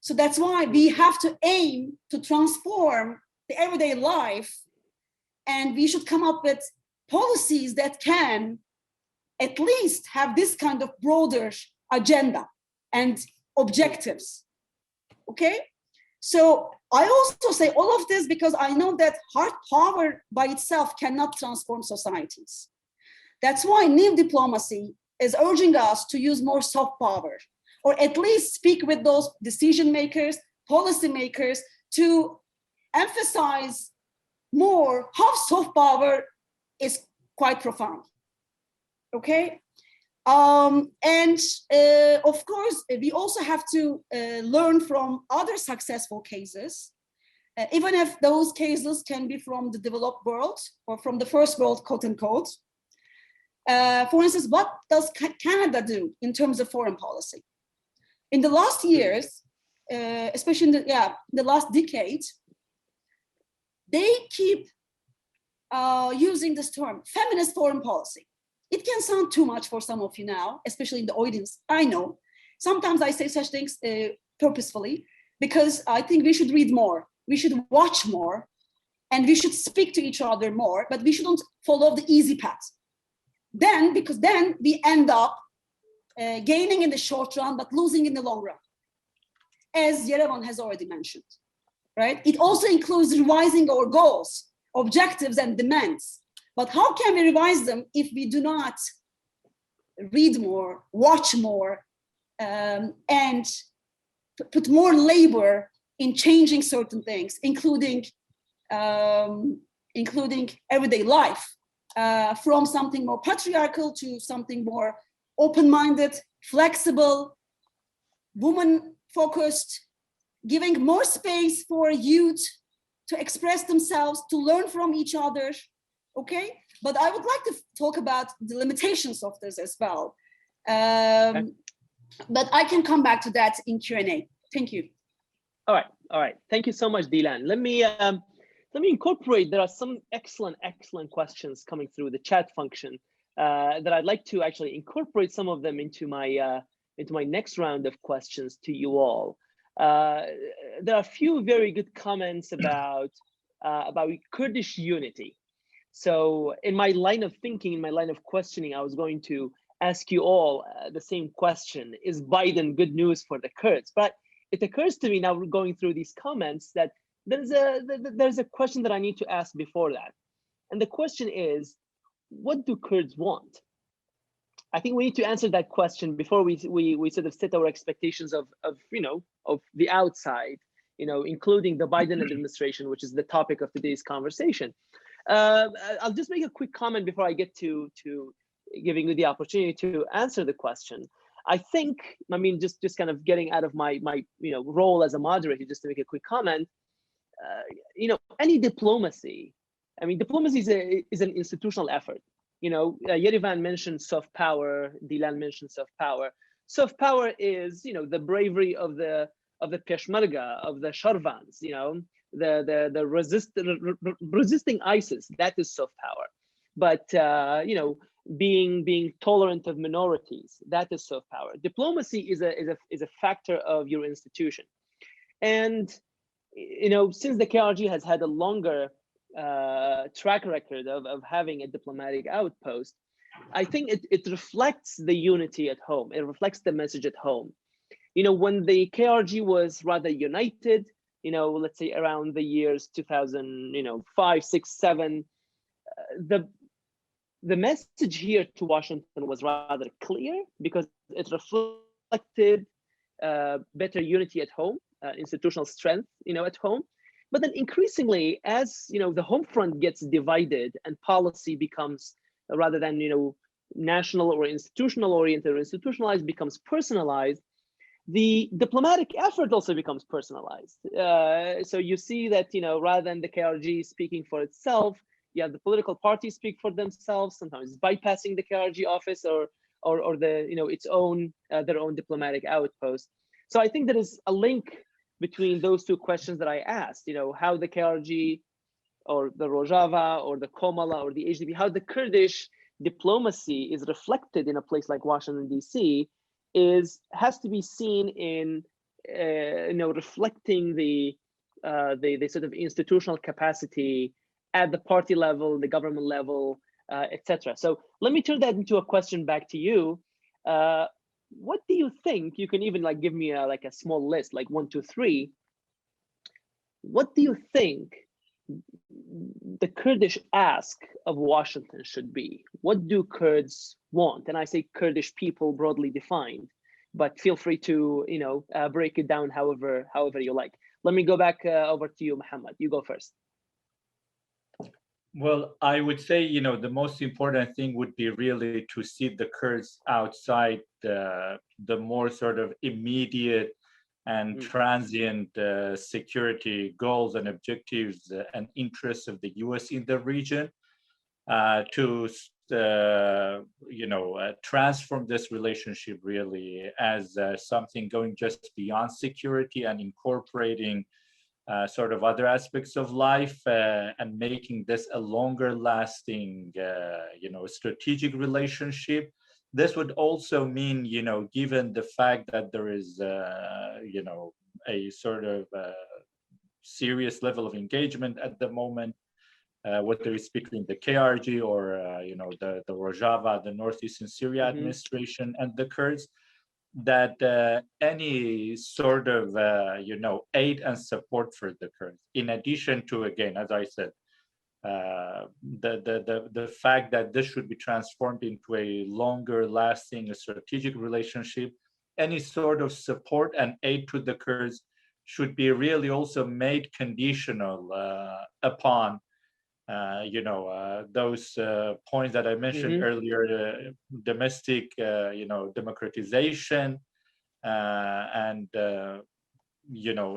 So that's why we have to aim to transform the everyday life, and we should come up with policies that can at least have this kind of broader agenda and objectives, okay? So I also say all of this because I know that hard power by itself cannot transform societies. That's why new diplomacy is urging us to use more soft power, or at least speak with those decision makers, policy makers, to emphasize more how soft power is quite profound. Okay, and of course, we also have to learn from other successful cases, even if those cases can be from the developed world or from the first world, quote unquote. For instance, what does Canada do in terms of foreign policy? In the last years, especially in the last decade, they keep using this term, feminist foreign policy. It can sound too much for some of you now, especially in the audience. I know. Sometimes I say such things purposefully because I think we should read more, we should watch more, and we should speak to each other more, but we shouldn't follow the easy path. Because then we end up gaining in the short run, but losing in the long run, as Yerevan has already mentioned, right? It also includes revising our goals, objectives, and demands. But how can we revise them if we do not read more, watch more, and put more labor in changing certain things, including everyday life, from something more patriarchal to something more open-minded, flexible, woman-focused, giving more space for youth to express themselves, to learn from each other. Okay, but I would like to talk about the limitations of this as well. But I can come back to that in Q&A. Thank you. All right. Thank you so much, Dilan. Let me incorporate. There are some excellent questions coming through the chat function that I'd like to actually incorporate some of them into my next round of questions to you all. There are a few very good comments about Kurdish unity. So in my line of thinking, in my line of questioning, I was going to ask you all the same question: is Biden good news for the Kurds? But it occurs to me now, we're going through these comments, that there's a question that I need to ask before that. And the question is, what do Kurds want? I think we need to answer that question before we sort of set our expectations of the outside, including the Biden administration, which is the topic of today's conversation. I'll just make a quick comment before I get to giving you the opportunity to answer the question. I think, I mean, just kind of getting out of my role as a moderator, just to make a quick comment, any diplomacy, I mean, diplomacy is an institutional effort. Yerivan mentioned soft power, Dilan mentioned soft power. Soft power is, the bravery of the Peshmerga, of the Sharvans, the resisting ISIS. That is soft power. But being tolerant of minorities, that is soft power. Diplomacy is a factor of your institution. And since the KRG has had a longer track record of having a diplomatic outpost, I think it reflects the unity at home. It reflects the message at home. When the KRG was rather united, let's say around the years 2005, 6, 7, the message here to Washington was rather clear because it reflected better unity at home, institutional strength, at home. But then increasingly, as the home front gets divided and policy becomes, rather than national or institutional oriented or institutionalized, becomes personalized, the diplomatic effort also becomes personalized. So you see that rather than the KRG speaking for itself, you have the political parties speak for themselves, sometimes bypassing the KRG office or the its own their own diplomatic outpost. So I think there is a link between those two questions that I asked. How the KRG or the Rojava or the Komala or the HDP, how the Kurdish diplomacy is reflected in a place like Washington D.C. has to be seen in reflecting the sort of institutional capacity at the party level, the government level, etc. So let me turn that into a question back to you. What do you think? You can even give me a small list, like 1, 2, 3. What do you think the Kurdish ask of Washington should be? What do Kurds want? And I say Kurdish people broadly defined, but feel free to break it down however you like. Let me go back over to you, Muhammad. You go first. Well, I would say, the most important thing would be really to see the Kurds outside the more sort of immediate and transient security goals and objectives and interests of the US in the region, to transform this relationship really as something going just beyond security and incorporating sort of other aspects of life and making this a longer lasting, strategic relationship. This would also mean, given the fact that there is, a sort of serious level of engagement at the moment, whether it's between the KRG or, the Rojava, the Northeastern Syria administration and the Kurds, that any sort of aid and support for the Kurds, in addition to, again, as I said, the fact that this should be transformed into a longer lasting strategic relationship, any sort of support and aid to the Kurds should be really also made conditional upon those points that I mentioned earlier, domestic, democratization, and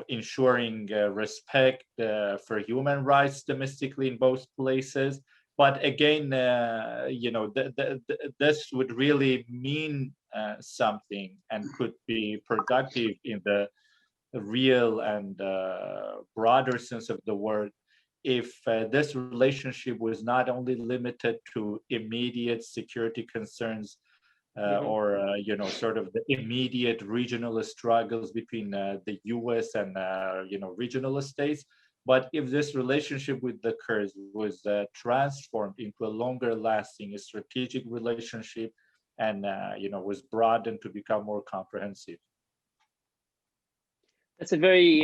ensuring respect for human rights domestically in both places. But again, this would really mean something and could be productive in the real and broader sense of the word if this relationship was not only limited to immediate security concerns or sort of the immediate regional struggles between the US and regional states, but if this relationship with the Kurds was transformed into a longer lasting strategic relationship and was broadened to become more comprehensive. That's a very,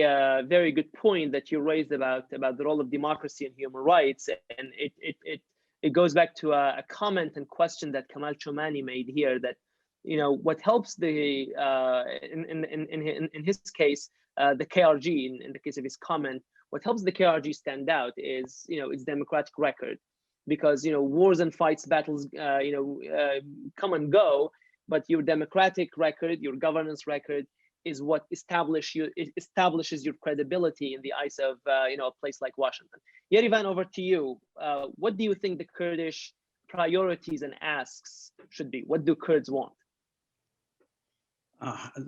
very good point that you raised about the role of democracy and human rights, and it goes back to a comment and question that Kamal Chomani made here. That what helps the in his case the KRG, in the case of his comment, what helps the KRG stand out is its democratic record, because wars and fights, battles come and go, but your democratic record, your governance record, is what establishes your credibility in the eyes of a place like Washington. Yerivan, over to you. What do you think the Kurdish priorities and asks should be? What do Kurds want?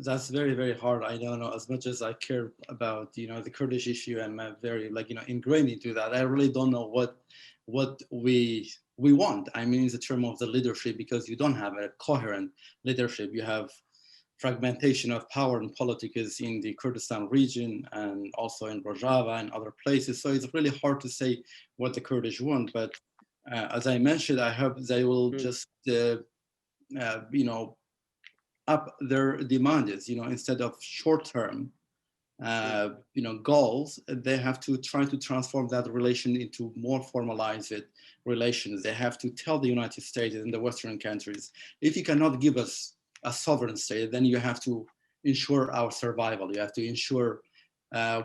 That's very, very hard. I don't know, as much as I care about, the Kurdish issue, and I'm very ingrained into that. I really don't know what we want. I mean, in the term of the leadership, because you don't have a coherent leadership. You have fragmentation of power and politics in the Kurdistan region and also in Rojava and other places. So it's really hard to say what the Kurdish want. But as I mentioned, I hope they will just, up their demands, instead of short-term, goals, they have to try to transform that relation into more formalized relations. They have to tell the United States and the Western countries, if you cannot give us a sovereign state, then you have to ensure our survival. You have to ensure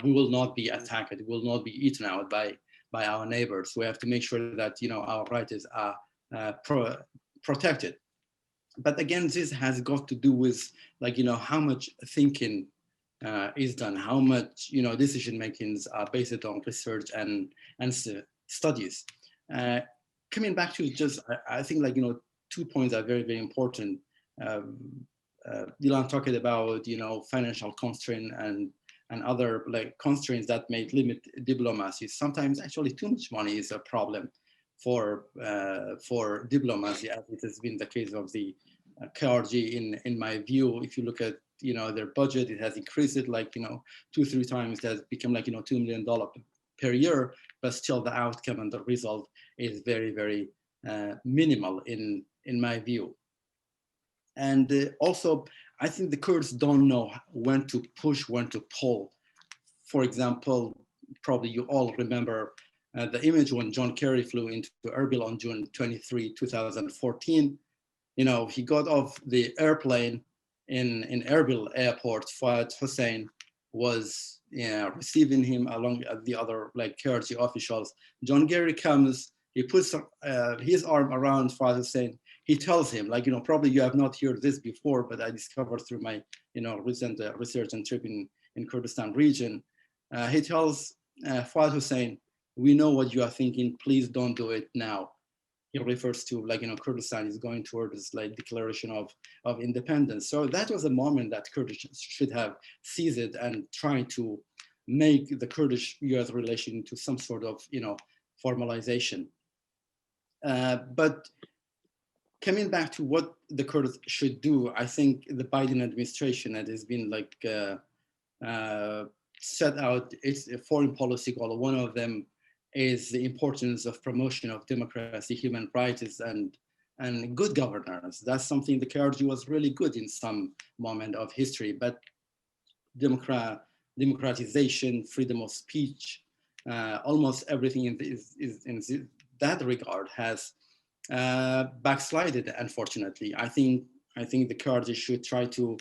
we will not be attacked, we will not be eaten out by our neighbors. We have to make sure that our rights are protected. But again, this has got to do with how much thinking is done, how much decision makings are based on research and studies. Coming back to just, I think 2 points are very, very important. Dilan talked about financial constraint and other constraints that may limit diplomacy. Sometimes actually too much money is a problem for diplomacy, as it has been the case of the KRG. In my view, if you look at their budget, it has increased it 2-3 times. It has become $2 million per year, but still the outcome and the result is very, very minimal in my view. And also, I think the Kurds don't know when to push, when to pull. For example, probably you all remember the image when John Kerry flew into Erbil on June 23, 2014. He got off the airplane in Erbil airport. Fouad Hussein was receiving him along the other KRG officials. John Kerry comes, he puts his arm around Fouad Hussein. He tells him, probably you have not heard this before, but I discovered through my, recent research and trip in Kurdistan region. He tells Fouad Hussein, we know what you are thinking, please don't do it now. He refers to Kurdistan is going towards declaration of independence. So that was a moment that Kurdish should have seized it and trying to make the Kurdish-US relation into some sort of formalization. But coming back to what the Kurds should do, I think the Biden administration that has been set out its foreign policy goal. One of them is the importance of promotion of democracy, human rights, and good governance. That's something the KRG was really good in some moment of history, but democratization, freedom of speech, almost everything in that regard has backslided, unfortunately. I think the KRG should try to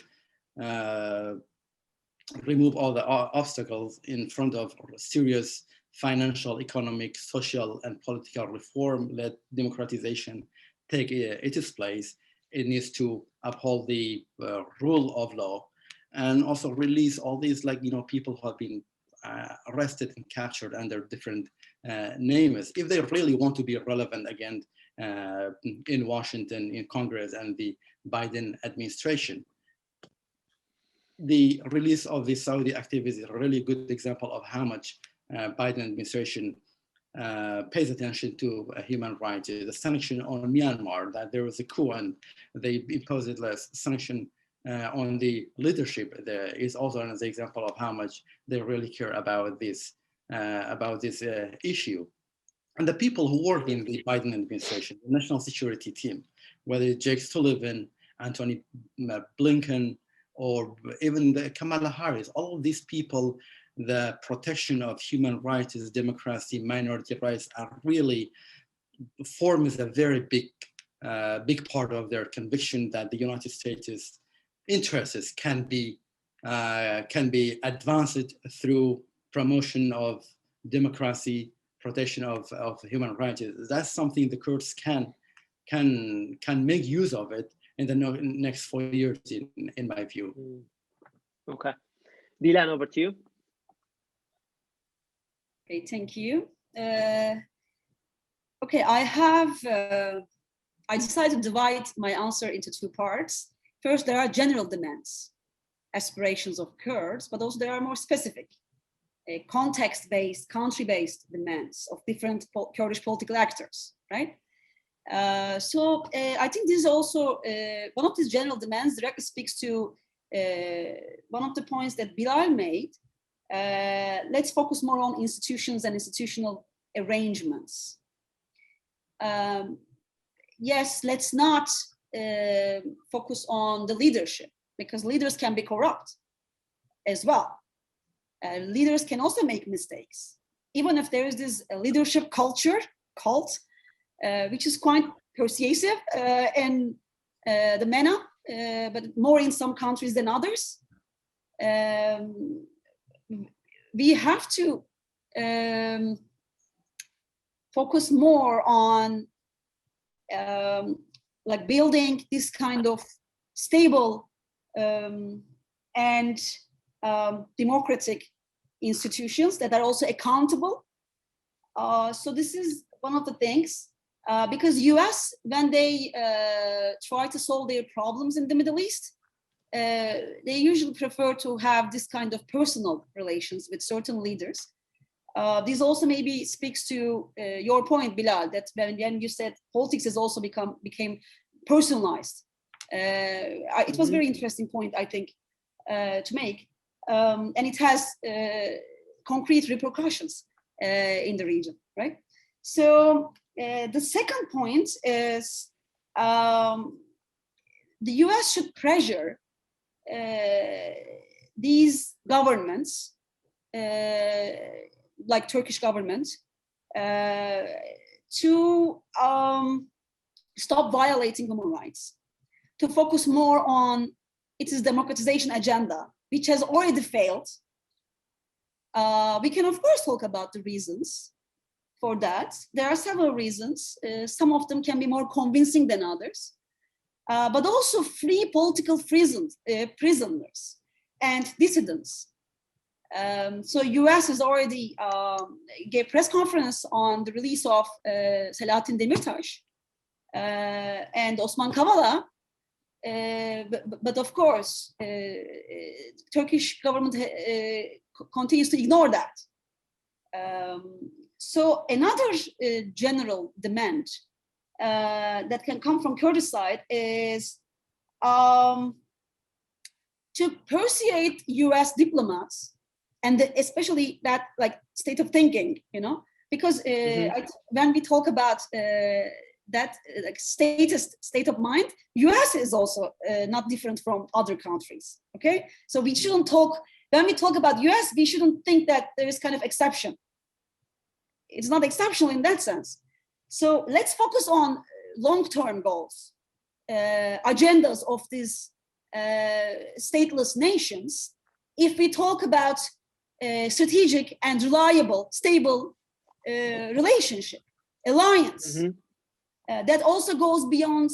remove all the obstacles in front of serious financial, economic, social, and political reform. Let democratization take its place. It needs to uphold the rule of law, and also release all these people who have been arrested and captured under different names, if they really want to be relevant again in Washington, in Congress, and the Biden administration. The release of the Saudi activists is a really good example of how much Biden administration pays attention to human rights. The sanction on Myanmar, that there was a coup and they imposed a sanction on the leadership, there is also another example of how much they really care about this issue. And the people who work in the Biden administration, the national security team, whether it's Jake Sullivan, Antony Blinken, or even Kamala Harris, all of these people, the protection of human rights, democracy, minority rights forms a very big part of their conviction that the United States' interests can be advanced through promotion of democracy, protection of human rights. That's something the Kurds can make use of it in the next 4 years, in my view. Okay. Dilan, over to you. Okay, thank you. Okay, I decided to divide my answer into two parts. First, there are general demands, aspirations of Kurds, but also there are more specific, context-based, country-based demands of different Kurdish political actors, right? So I think this is also one of these general demands directly speaks to one of the points that Bilal made. Let's focus more on institutions and institutional arrangements. Yes, let's not focus on the leadership, because leaders can be corrupt as well. Leaders can also make mistakes, even if there is this leadership cult, which is quite persuasive in the MENA, but more in some countries than others. We have to focus more on like building this kind of stable and democratic institutions that are also accountable. So this is one of the things, because US, when they try to solve their problems in the Middle East, they usually prefer to have this kind of personal relations with certain leaders. This also maybe speaks to your point, Bilal, that when you said politics has also became personalized. It was a very interesting point, I think, to make. And it has concrete repercussions in the region, right? So the second point is the US should pressure these governments, like Turkish government, to stop violating human rights, to focus more on its democratization agenda, which has already failed. We can, of course, talk about the reasons for that. There are several reasons. Some of them can be more convincing than others. But also free political prisoners and dissidents. So US has already gave press conference on the release of Selahattin Demirtas and Osman Kavala. But of course, Turkish government continues to ignore that. So another general demand that can come from Kurdish side is to persuade US diplomats, and especially that like state of thinking, you know, because when we talk about that like state of mind, US is also not different from other countries, okay? So we shouldn't talk, when we talk about US, we shouldn't think that there is kind of exception. It's not exceptional in that sense. So let's focus on long-term goals, agendas of these stateless nations. If we talk about strategic and reliable, stable relationship, alliance, that also goes beyond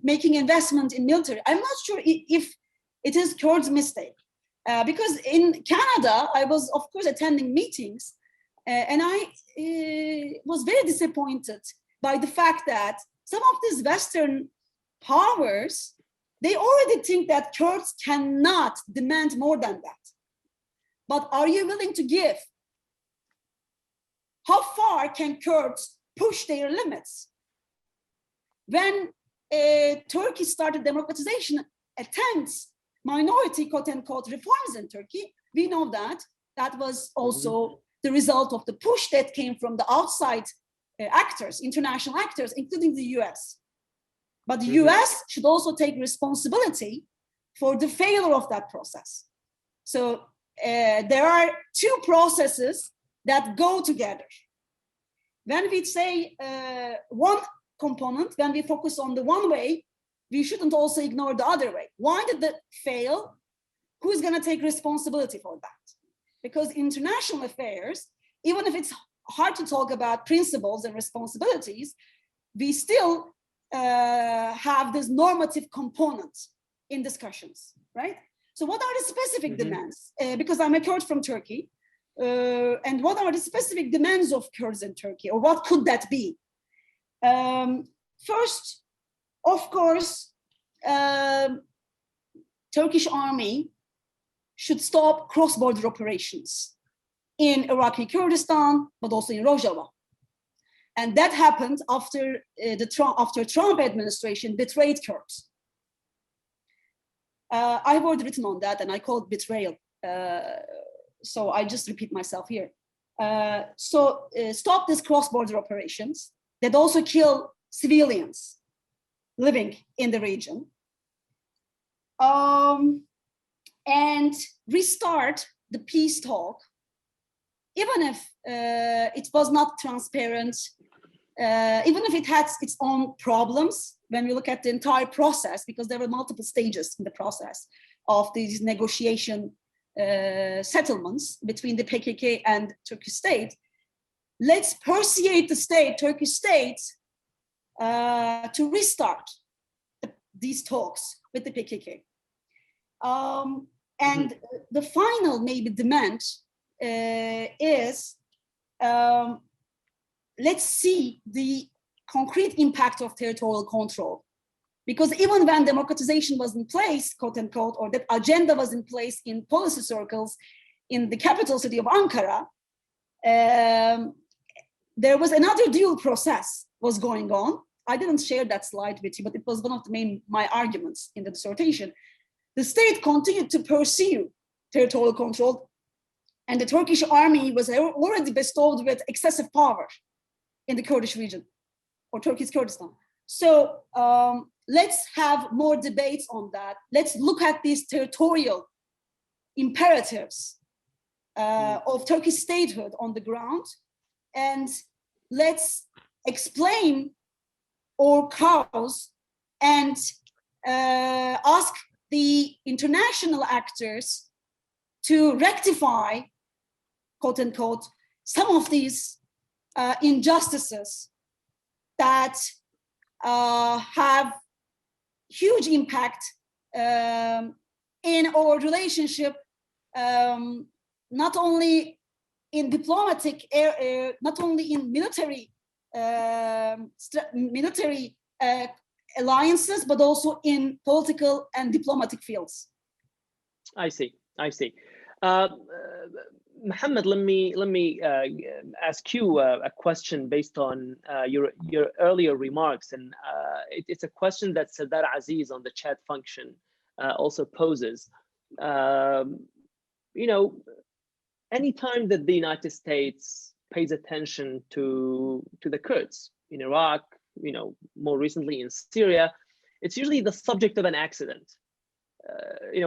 making investment in military. I'm not sure if it is Kurds' mistake, because in Canada, I was, of course, attending meetings, and I was very disappointed by the fact that some of these Western powers, they already think that Kurds cannot demand more than that. But are you willing to give? How far can Kurds push their limits? When Turkey started democratization attempts, minority quote-unquote reforms in Turkey, we know that that was also the result of the push that came from the outside actors, international actors, including the US. But the US should also take responsibility for the failure of that process. So there are two processes that go together. When we say one component, when we focus on the one way, we shouldn't also ignore the other way. Why did it fail? Who's going to take responsibility for that? Because international affairs, even if it's hard to talk about principles and responsibilities, we still have this normative component in discussions, right? So what are the specific demands? Because I'm a Kurd from Turkey, and what are the specific demands of Kurds in Turkey, or what could that be? First, of course, Turkish army should stop cross-border operations in Iraqi Kurdistan, but also in Rojava. And that happened after Trump administration betrayed Kurds. I've already written on that, and I call it betrayal. So I just repeat myself here. Stop these cross-border operations that also kill civilians living in the region. And restart the peace talk, even if it was not transparent, even if it had its own problems when we look at the entire process, because there were multiple stages in the process of these negotiation settlements between the PKK and Turkish state. Let's persuade the state, Turkish state, to restart these talks with the PKK. And the final maybe demand is let's see the concrete impact of territorial control. Because even when democratization was in place, quote unquote, or that agenda was in place in policy circles in the capital city of Ankara, there was another dual process was going on. I didn't share that slide with you, but it was one of my arguments in the dissertation. The state continued to pursue territorial control, and the Turkish army was already bestowed with excessive power in the Kurdish region, or Turkey's Kurdistan. So let's have more debates on that. Let's look at these territorial imperatives of Turkish statehood on the ground, and let's explain our cause and ask the international actors to rectify, quote unquote, some of these injustices that have huge impact in our relationship, not only in diplomatic, not only in military alliances, but also in political and diplomatic fields. I see. Mohammed, let me ask you a question based on your earlier remarks, and it's a question that Sardar Aziz on the chat function also poses. Anytime that the United States pays attention to the Kurds in Iraq, more recently in Syria, it's usually the subject of an accident.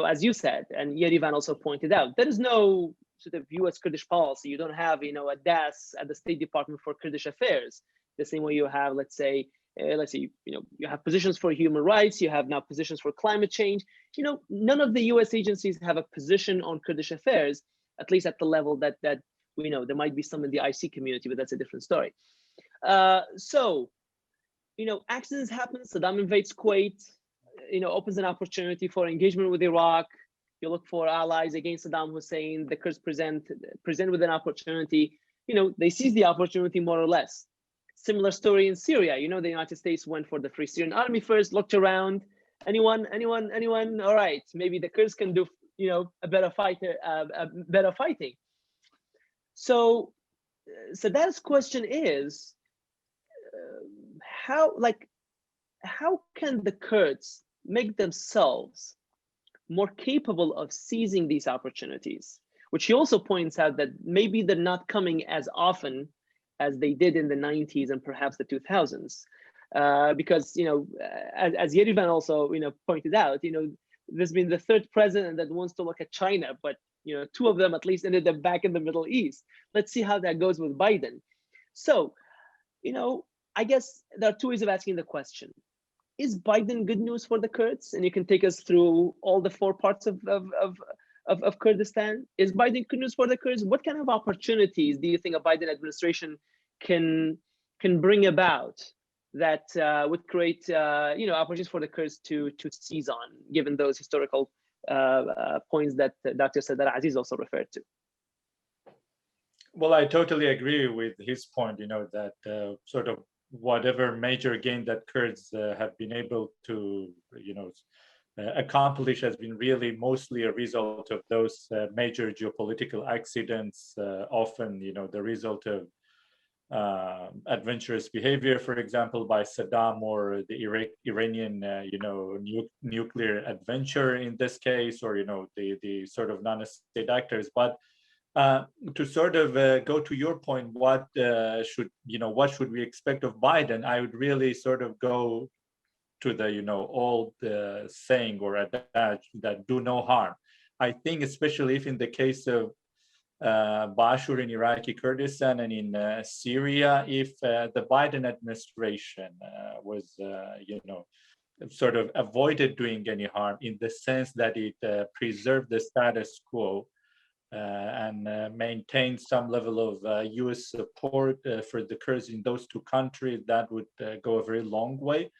As you said, and Yerivan also pointed out, there is no sort of U.S. Kurdish policy. You don't have, a desk at the State Department for Kurdish Affairs, the same way you have, let's say, you have positions for human rights, you have now positions for climate change. None of the U.S. agencies have a position on Kurdish affairs, at least at the level that we know. There might be some in the IC community, but that's a different story. Accidents happen. Saddam invades Kuwait, opens an opportunity for engagement with Iraq. You look for allies against Saddam Hussein. The Kurds present with an opportunity. They seize the opportunity more or less. Similar story in Syria. The United States went for the Free Syrian Army first, looked around. Anyone? All right, maybe the Kurds can do, a better fighting. So Saddar's question is, how can the Kurds make themselves more capable of seizing these opportunities? Which he also points out that maybe they're not coming as often as they did in the 90s and perhaps the 2000s, because as Yerivan also pointed out, there's been the third president that wants to look at China, but two of them at least ended up back in the Middle East. Let's see how that goes with Biden. So, I guess there are two ways of asking the question. Is Biden good news for the Kurds? And you can take us through all the four parts of Kurdistan. Is Biden good news for the Kurds? What kind of opportunities do you think a Biden administration can bring about that would create opportunities for the Kurds to seize on, given those historical points that Dr. Sadar Aziz also referred to. Well, I totally agree with his point, that sort of whatever major gain that Kurds have been able to, accomplish has been really mostly a result of those major geopolitical accidents, often, the result of adventurous behavior, for example, by Saddam or the Iranian, nuclear adventure in this case, or, the sort of non-state actors. But to sort of go to your point, what should we expect of Biden? I would really sort of go to the, old saying or adage that do no harm. I think especially if in the case of Bashur in Iraqi Kurdistan and in Syria, if the Biden administration was, sort of avoided doing any harm in the sense that it preserved the status quo and maintained some level of US support for the Kurds in those two countries, that would go a very long way.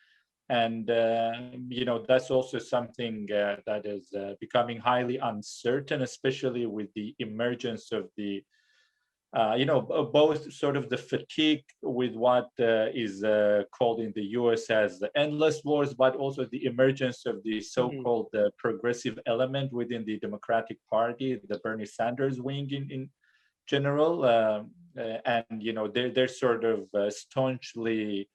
And, that's also something that is becoming highly uncertain, especially with the emergence of the, both sort of the fatigue with what is called in the US as the endless wars, but also the emergence of the so-called progressive element within the Democratic Party, the Bernie Sanders wing in general. And, they're sort of staunchly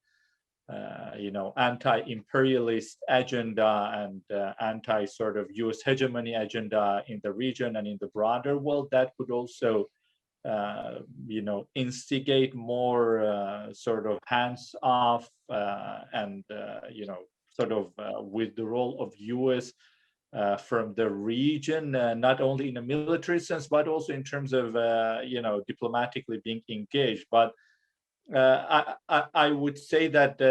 anti-imperialist agenda and anti sort of US hegemony agenda in the region and in the broader world, that could also, instigate more sort of hands-off and, sort of withdrawal of US from the region, not only in a military sense, but also in terms of, diplomatically being engaged. But I would say that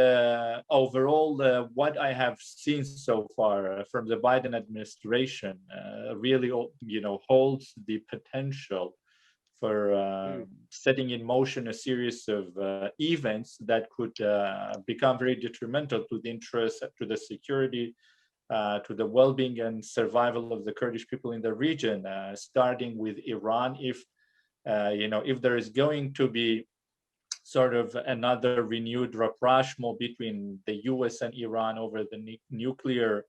overall, what I have seen so far from the Biden administration really, holds the potential for setting in motion a series of events that could become very detrimental to the interests, to the security, to the well-being and survival of the Kurdish people in the region, starting with Iran. If there is going to be sort of another renewed rapprochement between the US and Iran over the nuclear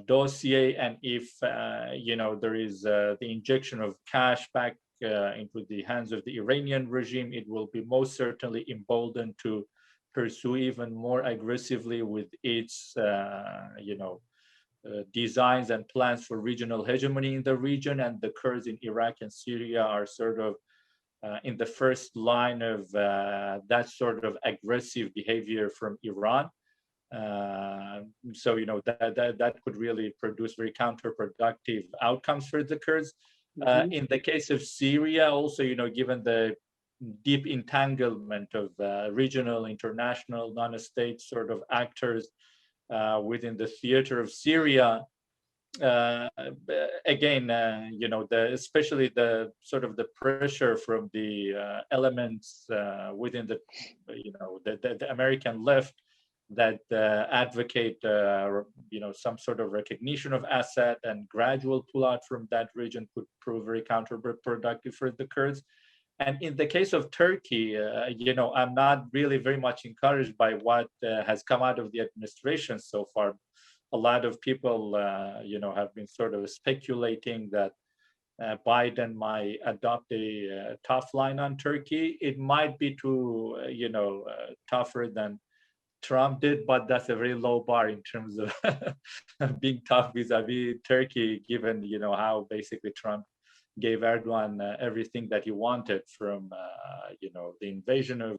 dossier, and if there is the injection of cash back into the hands of the Iranian regime, it will be most certainly emboldened to pursue even more aggressively with its designs and plans for regional hegemony in the region. And the Kurds in Iraq and Syria are sort of in the first line of that sort of aggressive behavior from Iran. So that could really produce very counterproductive outcomes for the Kurds. In the case of Syria, also, given the deep entanglement of regional, international, non-state sort of actors within the theater of Syria, again, especially the sort of the pressure from the elements within the American left that advocate some sort of recognition of Assad and gradual pullout from that region could prove very counterproductive for the Kurds. And in the case of Turkey, I'm not really very much encouraged by what has come out of the administration so far. A lot of people, have been sort of speculating that Biden might adopt a tough line on Turkey. It might be too, tougher than Trump did, but that's a very low bar in terms of being tough vis-a-vis Turkey, given, how basically Trump gave Erdogan everything that he wanted, from, the invasion of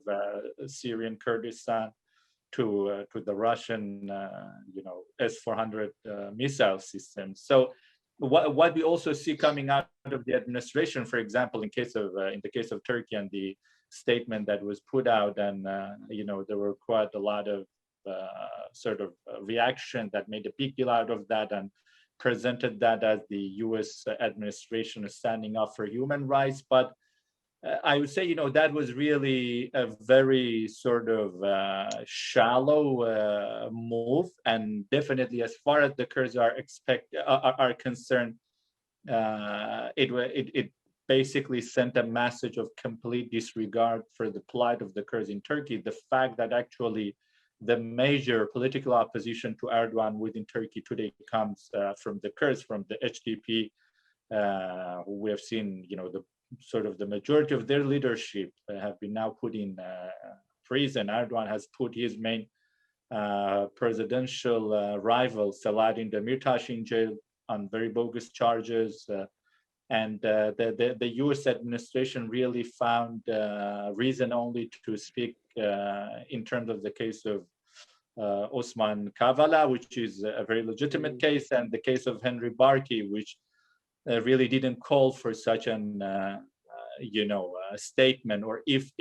Syrian Kurdistan to the Russian, S-400 missile system. So what we also see coming out of the administration, for example, in the case of Turkey and the statement that was put out, and there were quite a lot of sort of reaction that made a big deal out of that and presented that as the U.S. administration is standing up for human rights. But I would say, that was really a very sort of shallow move, and definitely, as far as the Kurds are concerned, it basically sent a message of complete disregard for the plight of the Kurds in Turkey. The fact that actually the major political opposition to Erdogan within Turkey today comes from the Kurds, from the HDP, who we have seen, the majority of their leadership have been now put in prison. Erdogan has put his main presidential rival, Selahattin Demirtas, in jail on very bogus charges. And the US administration really found reason only to speak in terms of the case of Osman Kavala, which is a very legitimate case, and the case of Henry Barkey, which really didn't call for such an statement, or if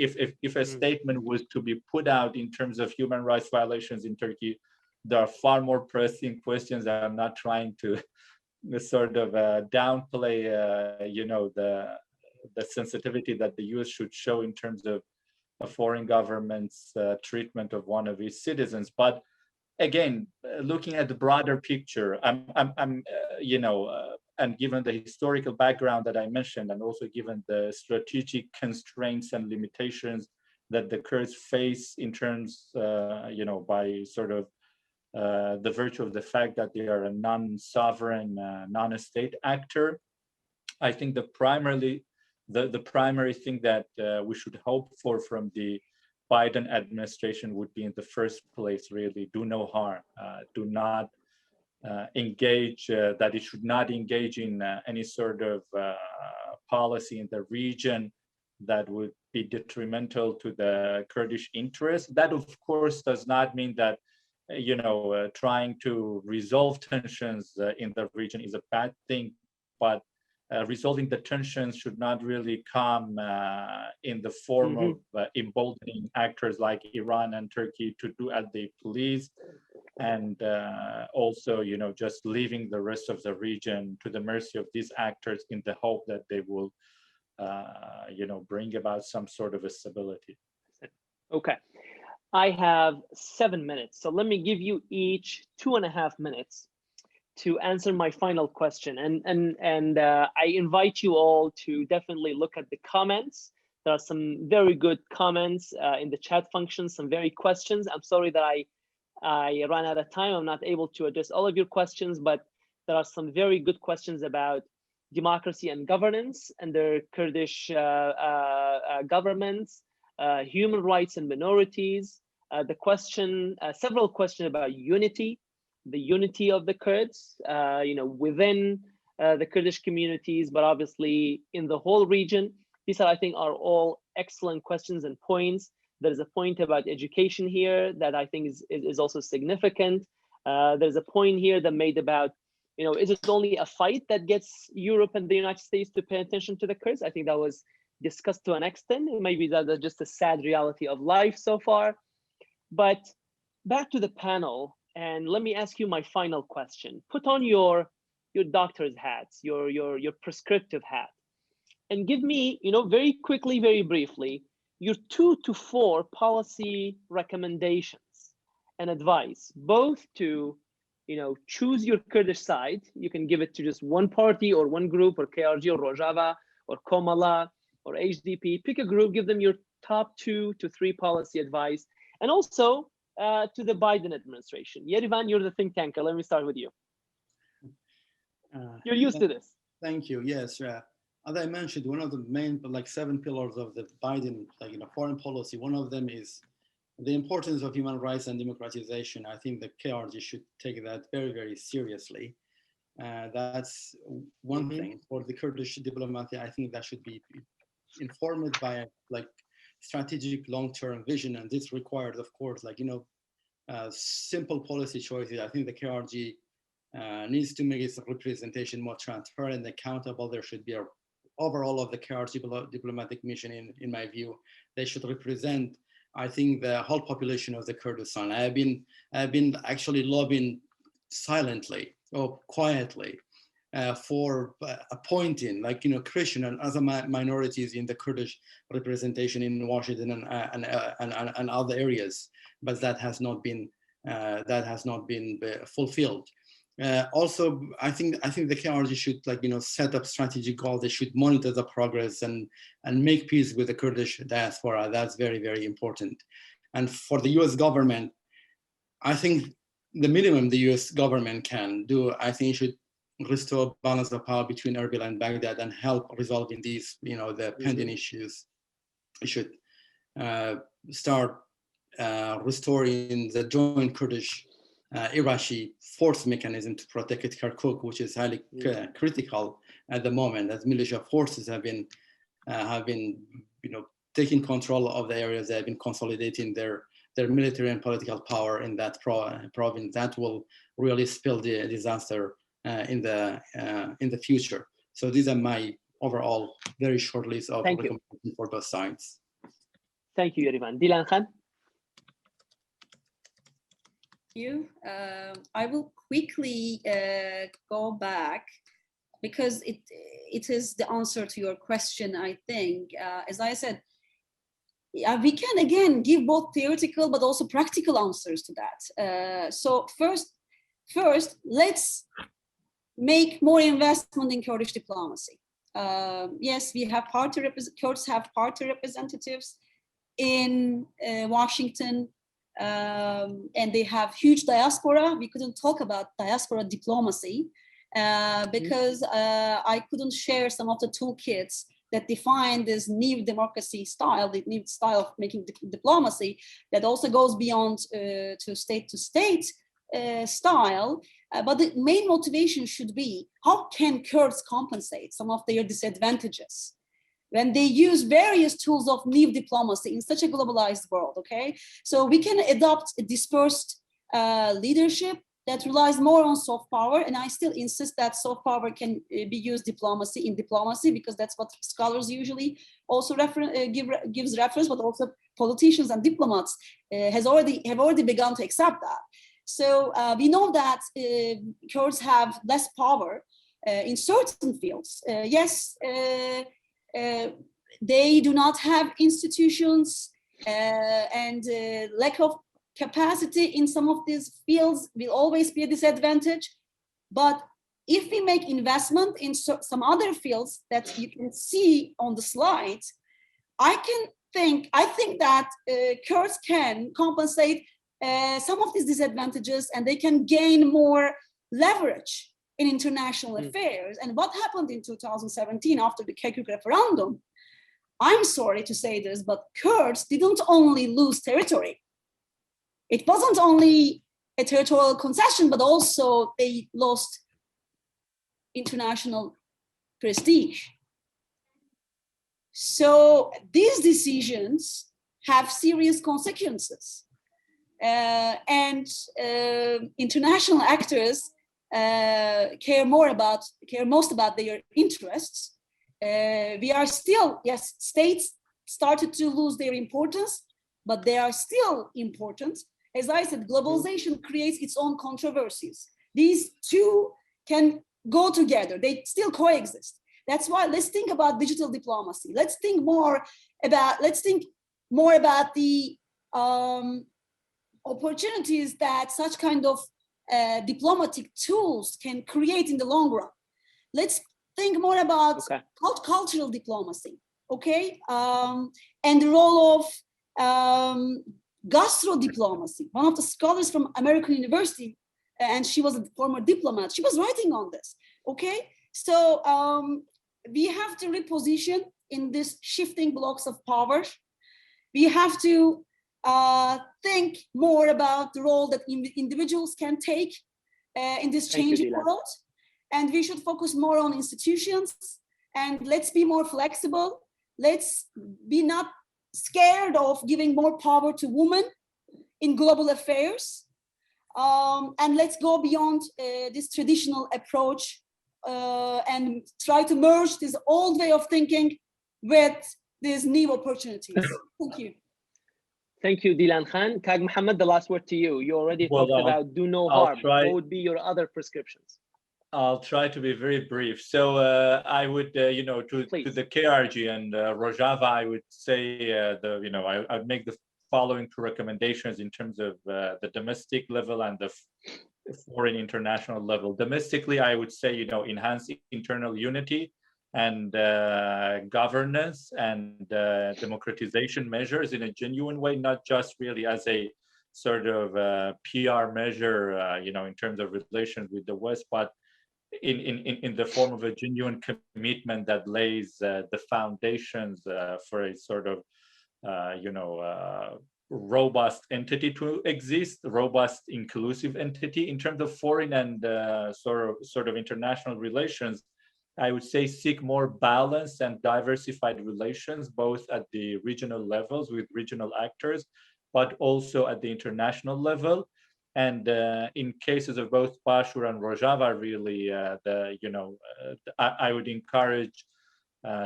a statement was to be put out in terms of human rights violations in Turkey, there are far more pressing questions. I'm not trying to sort of downplay, the sensitivity that the US should show in terms of a foreign government's treatment of one of its citizens. But again, looking at the broader picture, and given the historical background that I mentioned, and also given the strategic constraints and limitations that the Kurds face in terms, by sort of the virtue of the fact that they are a non-sovereign, non-state actor, I think the primary thing that we should hope for from the Biden administration would be, in the first place, really do no harm, do not engage, that it should not engage in any sort of policy in the region that would be detrimental to the Kurdish interests. That, of course, does not mean that trying to resolve tensions in the region is a bad thing, but resolving the tensions should not really come in the form of emboldening actors like Iran and Turkey to do as they please, and also, just leaving the rest of the region to the mercy of these actors in the hope that they will, bring about some sort of a stability. Okay. I have 7 minutes, so let me give you each 2.5 minutes to answer my final question. And I invite you all to definitely look at the comments. There are some very good comments in the chat function, some very questions. I'm sorry that I ran out of time. I'm not able to address all of your questions, but there are some very good questions about democracy and governance under Kurdish governments, human rights and minorities, several questions about unity, the unity of the Kurds, within the Kurdish communities, but obviously in the whole region. These I think are all excellent questions and points. There's a point about education here that I think is also significant. There's a point here that made about, is it only a fight that gets Europe and the United States to pay attention to the Kurds? I think that was discussed to an extent. Maybe that's just a sad reality of life so far. But back to the panel, and let me ask you my final question. Put on your doctor's hats, your prescriptive hat, and give me, very quickly, very briefly, your 2 to 4 policy recommendations and advice, both to, choose your Kurdish side. You can give it to just one party or one group, or KRG or Rojava or Komala or HDP. Pick a group, give them your top 2 to 3 policy advice, and also to the Biden administration. Yerivan, you're the think tanker. Let me start with you. You're used to this. Thank you. Yes. As I mentioned, one of the main 7 pillars of the Biden foreign policy, one of them is the importance of human rights and democratization. I think the KRG should take that very, very seriously. That's one thing. For the Kurdish diplomacy, I think that should be informed by strategic long-term vision, and this requires, of course, simple policy choices. I think the KRG needs to make its representation more transparent and accountable. There should be overall of the KRG diplomatic mission, in my view, they should represent, I think, the whole population of the Kurdistan. I've been actually lobbying silently or quietly for appointing, like, Christian and other minorities in the Kurdish representation in Washington and other areas, but that has not been fulfilled. Also, I think the KRG should, like, set up strategic goals. They should monitor the progress and make peace with the Kurdish diaspora. That's very, very important. And for the U.S. government, I think the minimum the U.S. government can do, I think, should restore balance of power between Erbil and Baghdad and help resolving these, the pending issues. It should start restoring the joint Kurdish Iraqi force mechanism to protect Kirkuk, which is highly critical at the moment, as militia forces have been taking control of the areas. They have been consolidating their military and political power in that province. That will really spell the disaster in the future. So these are my overall very short list of recommendations for both sides. Thank you, Yerivan. Dilan Khan. I will quickly go back because it is the answer to your question, I think. As I said, we can again give both theoretical but also practical answers to that. So first, let's make more investment in Kurdish diplomacy. Yes, we have Kurds have party representatives in Washington. And they have huge diaspora. We couldn't talk about diaspora diplomacy because I couldn't share some of the toolkits that define this new democracy style, the new style of making diplomacy that also goes beyond to state style. But the main motivation should be, how can Kurds compensate some of their disadvantages when they use various tools of new diplomacy in such a globalized world, okay? So we can adopt a dispersed leadership that relies more on soft power, and I still insist that soft power can be used in diplomacy, because that's what scholars usually also gives reference, but also politicians and diplomats have already begun to accept that. So we know that Kurds have less power in certain fields. Yes, they do not have institutions, and lack of capacity in some of these fields will always be a disadvantage. But if we make investment in some other fields that you can see on the slide, I think that Kurds can compensate some of these disadvantages, and they can gain more leverage in international affairs. And what happened in 2017 after the Kirkuk referendum, I'm sorry to say this, but Kurds didn't only lose territory. It wasn't only a territorial concession, but also they lost international prestige. So these decisions have serious consequences. And international actors care most about their interests. We are still, yes, states started to lose their importance, but they are still important. As I said, globalization creates its own controversies. These two can go together. They still coexist. That's why let's think about digital diplomacy. Let's think more about the opportunities that such kind of diplomatic tools can create in the long run. Let's think more about cultural diplomacy, okay? And the role of gastro diplomacy. One of the scholars from American University, and she was a former diplomat, she was writing on this, okay? So we have to reposition in this shifting blocks of power. We have to think more about the role that individuals can take in this changing world. And we should focus more on institutions, and let's be more flexible. Let's be not scared of giving more power to women in global affairs. And let's go beyond this traditional approach and try to merge this old way of thinking with these new opportunities. Thank you. Thank you, Dilan Khan. Kag Mohammed, the last word to you. You already talked about do no harm. What would be your other prescriptions? I'll try to be very brief. So I would, to the KRG and Rojava, I would say I'd make the following two recommendations in terms of the domestic level and the foreign international level. Domestically, I would say, enhance internal unity and governance and democratization measures in a genuine way, not just really as a sort of PR measure, in terms of relations with the West, but in the form of a genuine commitment that lays the foundations for a sort of robust entity to exist, robust inclusive entity. In terms of foreign and sort of international relations, I would say seek more balanced and diversified relations, both at the regional levels with regional actors, but also at the international level. And in cases of both Pashur and Rojava, really, I would encourage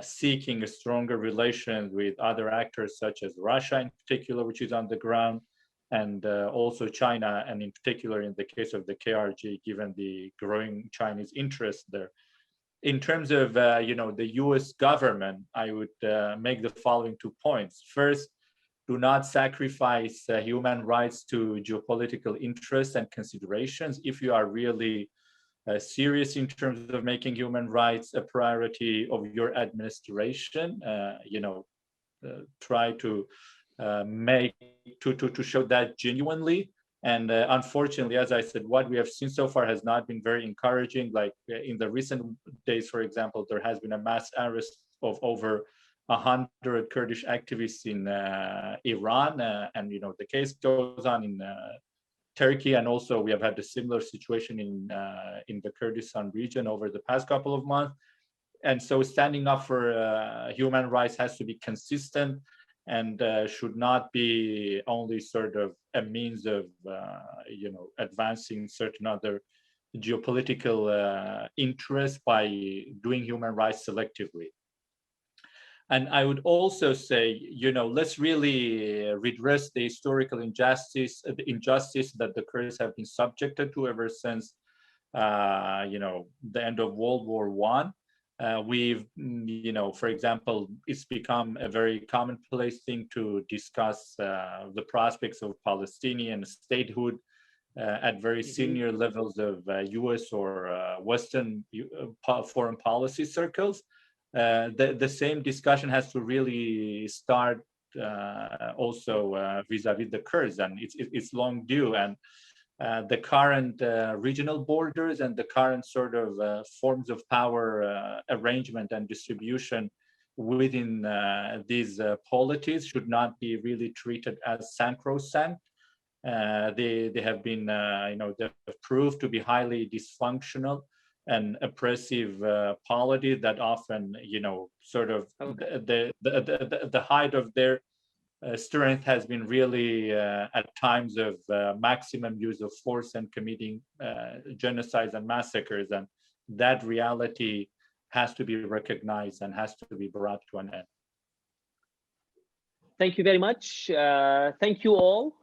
seeking a stronger relations with other actors such as Russia in particular, which is on the ground, and also China, and in particular in the case of the KRG, given the growing Chinese interest there. In terms of the US government, I would make the following 2 points. First, do not sacrifice human rights to geopolitical interests and considerations. If you are really serious in terms of making human rights a priority of your administration, try to to show that genuinely. And unfortunately, as I said, what we have seen so far has not been very encouraging. Like in the recent days, for example, there has been a mass arrest of over 100 Kurdish activists in Iran, and the case goes on in Turkey, and also we have had a similar situation in the Kurdistan region over the past couple of months. And so standing up for human rights has to be consistent and should not be only sort of a means of advancing certain other geopolitical interests by doing human rights selectively. And I would also say, let's really redress the historical injustice that the Kurds have been subjected to ever since, the end of World War I. We've, for example, it's become a very commonplace thing to discuss the prospects of Palestinian statehood at very senior levels of US or Western foreign policy circles. The same discussion has to really start also vis-a-vis the Kurds, and it's long due. And the current regional borders and the current sort of forms of power arrangement and distribution within these polities should not be really treated as sacrosanct. They have been, they've proved to be highly dysfunctional and oppressive polity that often, sort of the height of their strength has been really at times of maximum use of force and committing genocides and massacres. And that reality has to be recognized and has to be brought to an end. Thank you very much. Thank you all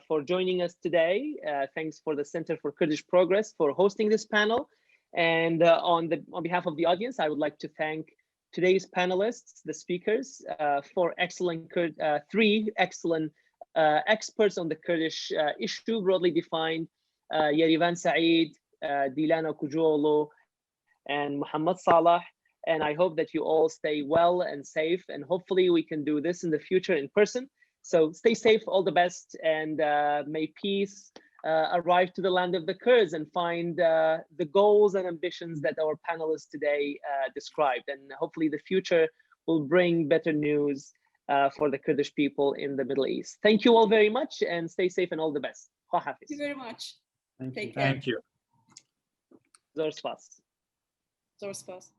for joining us today. Thanks for the Center for Kurdish Progress for hosting this panel. And on behalf of the audience, I would like to thank today's panelists, the speakers, for three excellent experts on the Kurdish issue, broadly defined, Yerivan Saeed, Dilana Kujoglu, and Muhammad Salah. And I hope that you all stay well and safe, and hopefully we can do this in the future in person. So stay safe, all the best, and may peace arrive to the land of the Kurds and find the goals and ambitions that our panelists today described. And hopefully the future will bring better news for the Kurdish people in the Middle East. Thank you all very much, and stay safe and all the best. Thank you very much. Thank you. Zor spas. Zor spas.